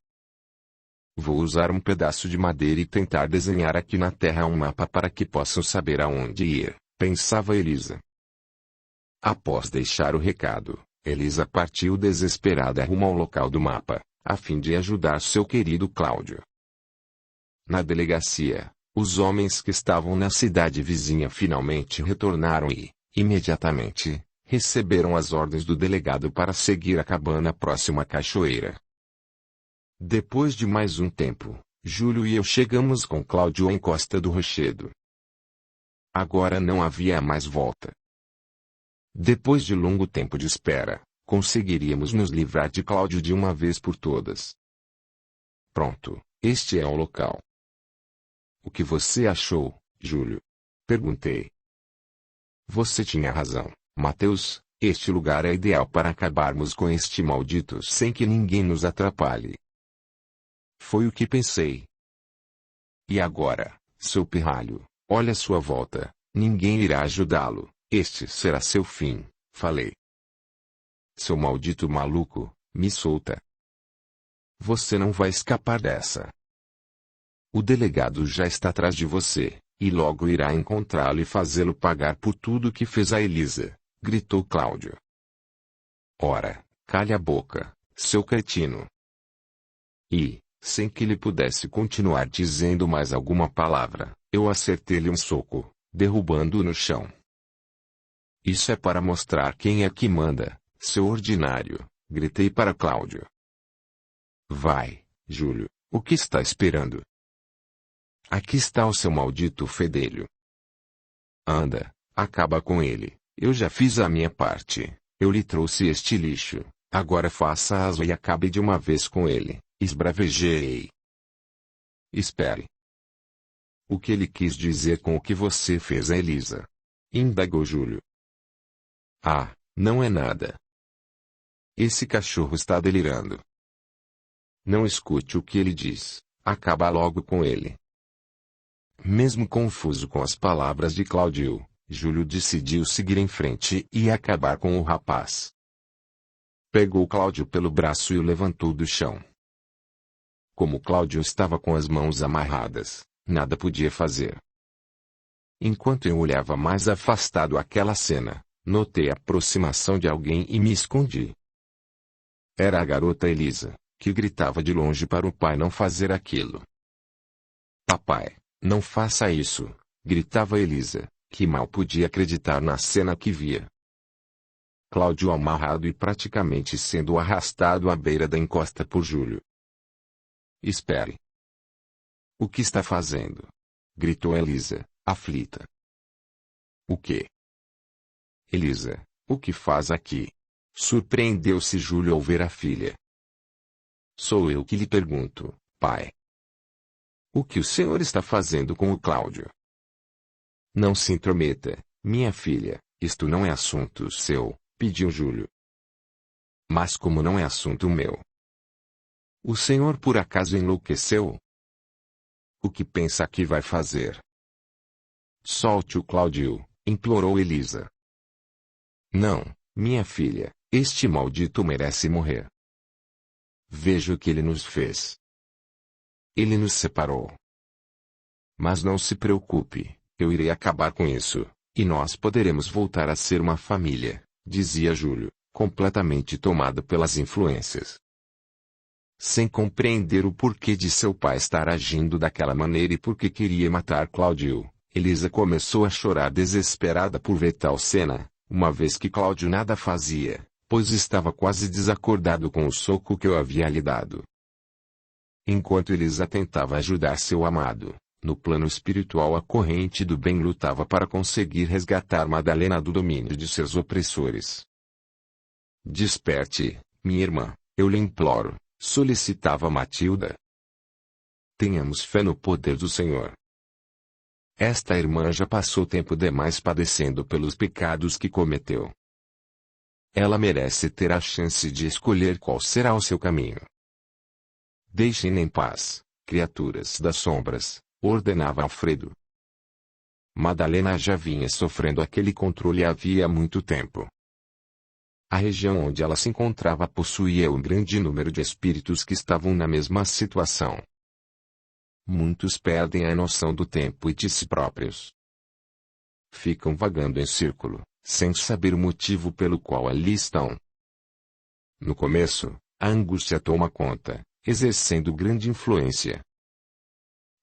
Vou usar um pedaço de madeira e tentar desenhar aqui na terra um mapa para que possam saber aonde ir, pensava Elisa. Após deixar o recado, Elisa partiu desesperada rumo ao local do mapa, a fim de ajudar seu querido Cláudio. Na delegacia, os homens que estavam na cidade vizinha finalmente retornaram e, imediatamente, receberam as ordens do delegado para seguir a cabana próxima à cachoeira. Depois de mais um tempo, Júlio e eu chegamos com Cláudio à encosta do rochedo. Agora não havia mais volta. Depois de longo tempo de espera, conseguiríamos nos livrar de Cláudio de uma vez por todas. Pronto, este é o local. O que você achou, Júlio? Perguntei. Você tinha razão, Mateus, este lugar é ideal para acabarmos com este maldito sem que ninguém nos atrapalhe. Foi o que pensei. E agora, seu pirralho, olhe à sua volta, ninguém irá ajudá-lo. Este será seu fim, falei. Seu maldito maluco, me solta. Você não vai escapar dessa. O delegado já está atrás de você, e logo irá encontrá-lo e fazê-lo pagar por tudo que fez a Elisa, gritou Cláudio. Ora, calhe a boca, seu cretino. E, sem que ele pudesse continuar dizendo mais alguma palavra, eu acertei-lhe um soco, derrubando-o no chão. Isso é para mostrar quem é que manda, seu ordinário, gritei para Cláudio. Vai, Júlio, o que está esperando? Aqui está o seu maldito fedelho. Anda, acaba com ele, eu já fiz a minha parte, eu lhe trouxe este lixo, agora faça aso e acabe de uma vez com ele, esbravejei. Espere. O que ele quis dizer com o que você fez a Elisa? Indagou Júlio. Ah, não é nada. Esse cachorro está delirando. Não escute o que ele diz, acaba logo com ele. Mesmo confuso com as palavras de Cláudio, Júlio decidiu seguir em frente e acabar com o rapaz. Pegou Cláudio pelo braço e o levantou do chão. Como Cláudio estava com as mãos amarradas, nada podia fazer. Enquanto eu olhava mais afastado aquela cena, notei a aproximação de alguém e me escondi. Era a garota Elisa, que gritava de longe para o pai não fazer aquilo. Papai, não faça isso, gritava Elisa, que mal podia acreditar na cena que via. Cláudio amarrado e praticamente sendo arrastado à beira da encosta por Júlio. Espere. O que está fazendo? Gritou Elisa, aflita. O quê? Elisa, o que faz aqui? Surpreendeu-se Júlio ao ver a filha. Sou eu que lhe pergunto, pai. O que o senhor está fazendo com o Cláudio? Não se intrometa, minha filha, isto não é assunto seu, pediu Júlio. Mas como não é assunto meu? O senhor por acaso enlouqueceu? O que pensa que vai fazer? Solte o Cláudio, implorou Elisa. Não, minha filha, este maldito merece morrer. Veja o que ele nos fez. Ele nos separou. Mas não se preocupe, eu irei acabar com isso, e nós poderemos voltar a ser uma família, dizia Júlio, completamente tomado pelas influências. Sem compreender o porquê de seu pai estar agindo daquela maneira e porque queria matar Cláudio, Elisa começou a chorar desesperada por ver tal cena, uma vez que Cláudio nada fazia, pois estava quase desacordado com o soco que eu havia lhe dado. Enquanto Elisa tentava ajudar seu amado, no plano espiritual a corrente do bem lutava para conseguir resgatar Madalena do domínio de seus opressores. Desperte, minha irmã, eu lhe imploro, solicitava Matilda. Tenhamos fé no poder do Senhor. Esta irmã já passou tempo demais padecendo pelos pecados que cometeu. Ela merece ter a chance de escolher qual será o seu caminho. Deixem-na em paz, criaturas das sombras, ordenava Alfredo. Madalena já vinha sofrendo aquele controle havia muito tempo. A região onde ela se encontrava possuía um grande número de espíritos que estavam na mesma situação. Muitos perdem a noção do tempo e de si próprios. Ficam vagando em círculo, sem saber o motivo pelo qual ali estão. No começo, a angústia toma conta, exercendo grande influência.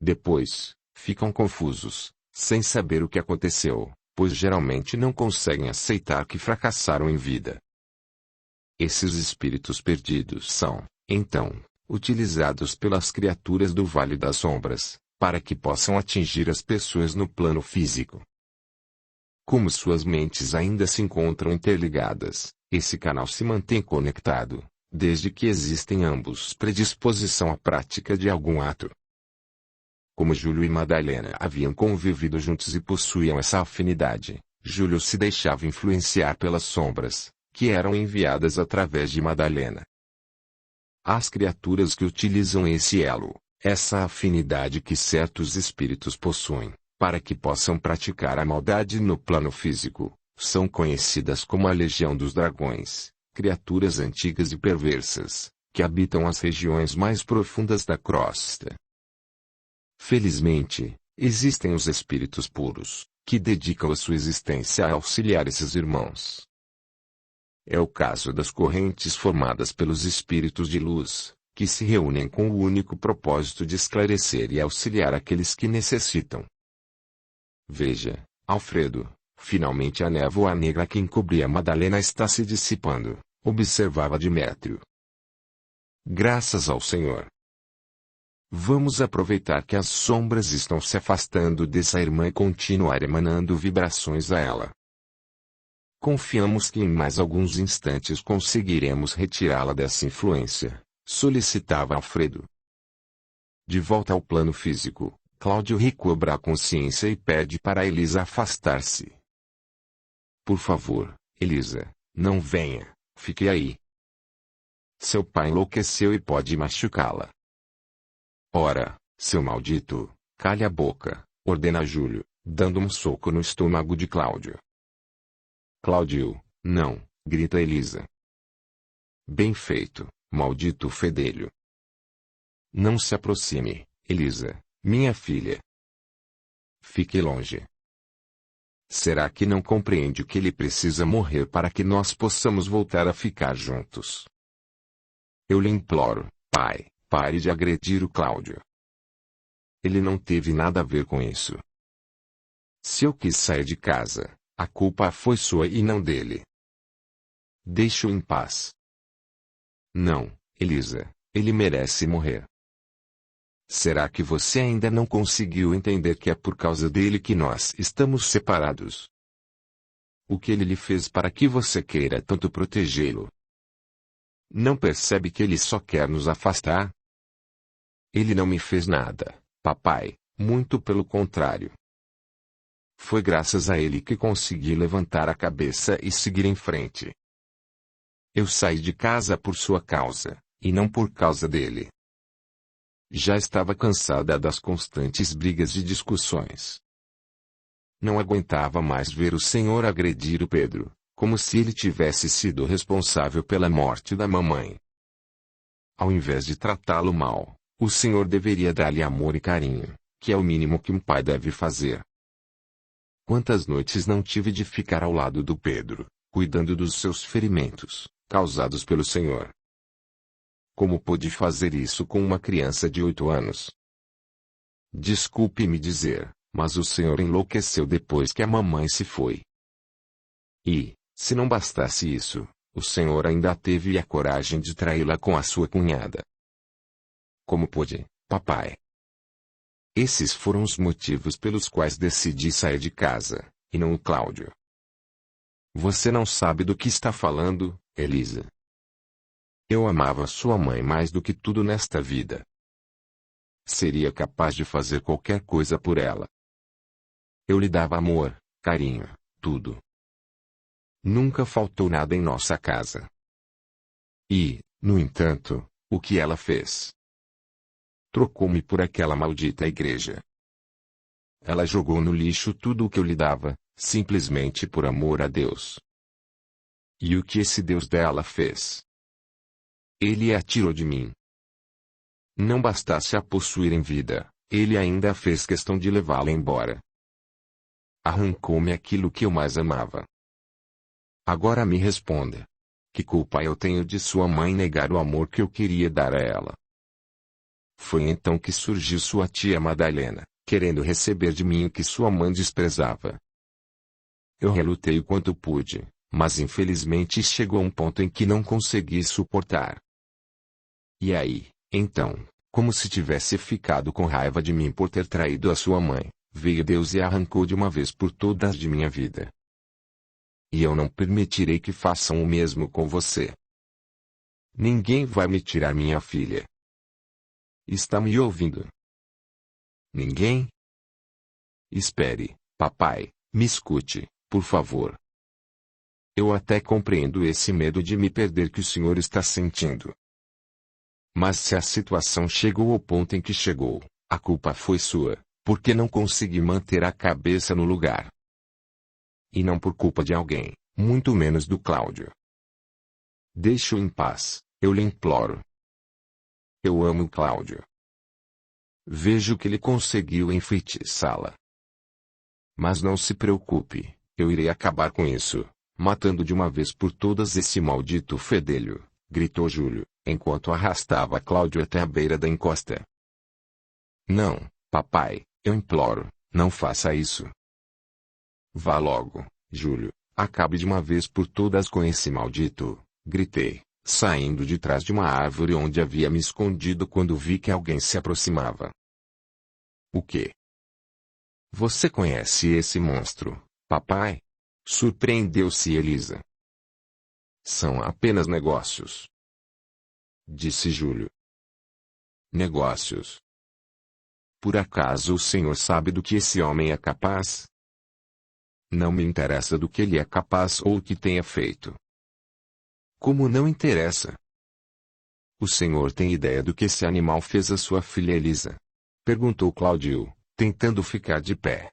Depois, ficam confusos, sem saber o que aconteceu, pois geralmente não conseguem aceitar que fracassaram em vida. Esses espíritos perdidos são, então, utilizados pelas criaturas do Vale das Sombras, para que possam atingir as pessoas no plano físico. Como suas mentes ainda se encontram interligadas, esse canal se mantém conectado, desde que existem ambos predisposição à prática de algum ato. Como Júlio e Madalena haviam convivido juntos e possuíam essa afinidade, Júlio se deixava influenciar pelas sombras, que eram enviadas através de Madalena. As criaturas que utilizam esse elo, essa afinidade que certos espíritos possuem, para que possam praticar a maldade no plano físico, são conhecidas como a Legião dos Dragões, criaturas antigas e perversas, que habitam as regiões mais profundas da crosta. Felizmente, existem os espíritos puros, que dedicam a sua existência a auxiliar esses irmãos. É o caso das correntes formadas pelos espíritos de luz, que se reúnem com o único propósito de esclarecer e auxiliar aqueles que necessitam. Veja, Alfredo, finalmente a névoa negra que encobria Madalena está se dissipando, observava Demétrio. Graças ao Senhor. Vamos aproveitar que as sombras estão se afastando dessa irmã e continuar emanando vibrações a ela. Confiamos que em mais alguns instantes conseguiremos retirá-la dessa influência, solicitava Alfredo. De volta ao plano físico, Cláudio recobra a consciência e pede para Elisa afastar-se. Por favor, Elisa, não venha, fique aí. Seu pai enlouqueceu e pode machucá-la. Ora, seu maldito, cale a boca, ordena Júlio, dando um soco no estômago de Cláudio. Cláudio, não, grita Elisa. Bem feito, maldito fedelho. Não se aproxime, Elisa, minha filha. Fique longe. Será que não compreende que ele precisa morrer para que nós possamos voltar a ficar juntos? Eu lhe imploro, pai, pare de agredir o Cláudio. Ele não teve nada a ver com isso. Se eu quis sair de casa, a culpa foi sua e não dele. Deixe-o em paz. Não, Elisa, ele merece morrer. Será que você ainda não conseguiu entender que é por causa dele que nós estamos separados? O que ele lhe fez para que você queira tanto protegê-lo? Não percebe que ele só quer nos afastar? Ele não me fez nada, papai, muito pelo contrário. Foi graças a ele que consegui levantar a cabeça e seguir em frente. Eu saí de casa por sua causa, e não por causa dele. Já estava cansada das constantes brigas e discussões. Não aguentava mais ver o senhor agredir o Pedro, como se ele tivesse sido responsável pela morte da mamãe. Ao invés de tratá-lo mal, o senhor deveria dar-lhe amor e carinho, que é o mínimo que um pai deve fazer. Quantas noites não tive de ficar ao lado do Pedro, cuidando dos seus ferimentos, causados pelo senhor. Como pôde fazer isso com uma criança de 8 anos? Desculpe-me dizer, mas o senhor enlouqueceu depois que a mamãe se foi. E, se não bastasse isso, o senhor ainda teve a coragem de traí-la com a sua cunhada. Como pôde, papai? Esses foram os motivos pelos quais decidi sair de casa, e não o Cláudio. Você não sabe do que está falando, Elisa. Eu amava sua mãe mais do que tudo nesta vida. Seria capaz de fazer qualquer coisa por ela. Eu lhe dava amor, carinho, tudo. Nunca faltou nada em nossa casa. E, no entanto, o que ela fez? Trocou-me por aquela maldita igreja. Ela jogou no lixo tudo o que eu lhe dava, simplesmente por amor a Deus. E o que esse Deus dela fez? Ele a tirou de mim. Não bastasse a possuir em vida, ele ainda fez questão de levá-la embora. Arrancou-me aquilo que eu mais amava. Agora me responda. Que culpa eu tenho de sua mãe negar o amor que eu queria dar a ela? Foi então que surgiu sua tia Madalena, querendo receber de mim o que sua mãe desprezava. Eu relutei o quanto pude, mas infelizmente chegou a um ponto em que não consegui suportar. E aí, então, como se tivesse ficado com raiva de mim por ter traído a sua mãe, veio Deus e a arrancou de uma vez por todas de minha vida. E eu não permitirei que façam o mesmo com você. Ninguém vai me tirar minha filha. Está me ouvindo? Ninguém? Espere, papai, me escute, por favor. Eu até compreendo esse medo de me perder que o senhor está sentindo. Mas se a situação chegou ao ponto em que chegou, a culpa foi sua, porque não consegui manter a cabeça no lugar. E não por culpa de alguém, muito menos do Cláudio. Deixe-o em paz, eu lhe imploro. Eu amo o Cláudio. Vejo que ele conseguiu enfeitiçá-la. Mas não se preocupe, eu irei acabar com isso, matando de uma vez por todas esse maldito fedelho, gritou Júlio, enquanto arrastava Cláudio até a beira da encosta. Não, papai, eu imploro, não faça isso. Vá logo, Júlio, acabe de uma vez por todas com esse maldito, gritei, saindo de trás de uma árvore onde havia me escondido quando vi que alguém se aproximava. O quê? Você conhece esse monstro, papai? Surpreendeu-se Elisa. São apenas negócios, disse Júlio. Negócios? Por acaso o senhor sabe do que esse homem é capaz? Não me interessa do que ele é capaz ou o que tenha feito. Como não interessa? O senhor tem ideia do que esse animal fez à sua filha Elisa? Perguntou Cláudio, tentando ficar de pé.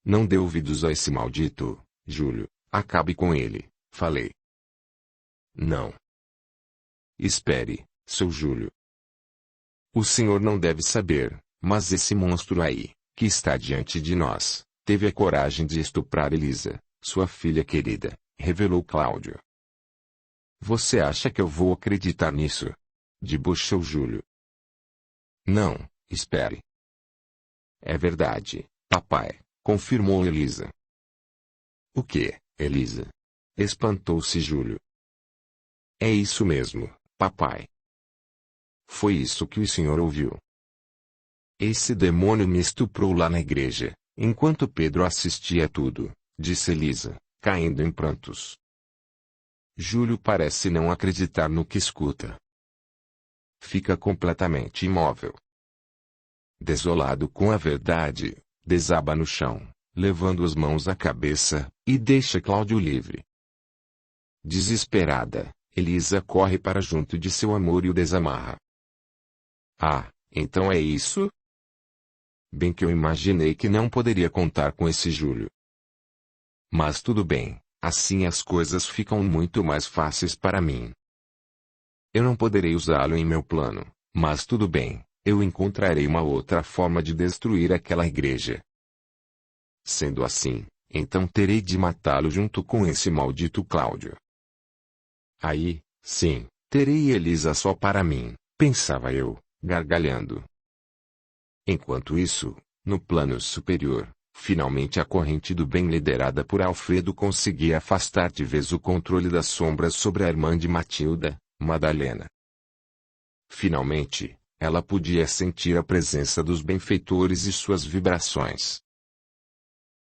Não dê ouvidos a esse maldito, Júlio, acabe com ele, falei. Não. Espere, seu Júlio. O senhor não deve saber, mas esse monstro aí, que está diante de nós, teve a coragem de estuprar Elisa, sua filha querida, revelou Cláudio. Você acha que eu vou acreditar nisso? Debochou Júlio. Não, espere. É verdade, papai, confirmou Elisa. O que, Elisa? Espantou-se Júlio. É isso mesmo, papai. Foi isso que o senhor ouviu. Esse demônio me estuprou lá na igreja, enquanto Pedro assistia a tudo, disse Elisa, caindo em prantos. Júlio parece não acreditar no que escuta. Fica completamente imóvel. Desolado com a verdade, desaba no chão, levando as mãos à cabeça, e deixa Cláudio livre. Desesperada, Elisa corre para junto de seu amor e o desamarra. Ah, então é isso? Bem que eu imaginei que não poderia contar com esse Júlio. Mas tudo bem, assim as coisas ficam muito mais fáceis para mim. Eu não poderei usá-lo em meu plano, mas tudo bem, eu encontrarei uma outra forma de destruir aquela igreja. Sendo assim, então terei de matá-lo junto com esse maldito Cláudio. Aí, sim, terei Elisa só para mim, pensava eu, gargalhando. Enquanto isso, no plano superior, finalmente a corrente do bem liderada por Alfredo conseguia afastar de vez o controle das sombras sobre a irmã de Matilda, Madalena. Finalmente, ela podia sentir a presença dos benfeitores e suas vibrações.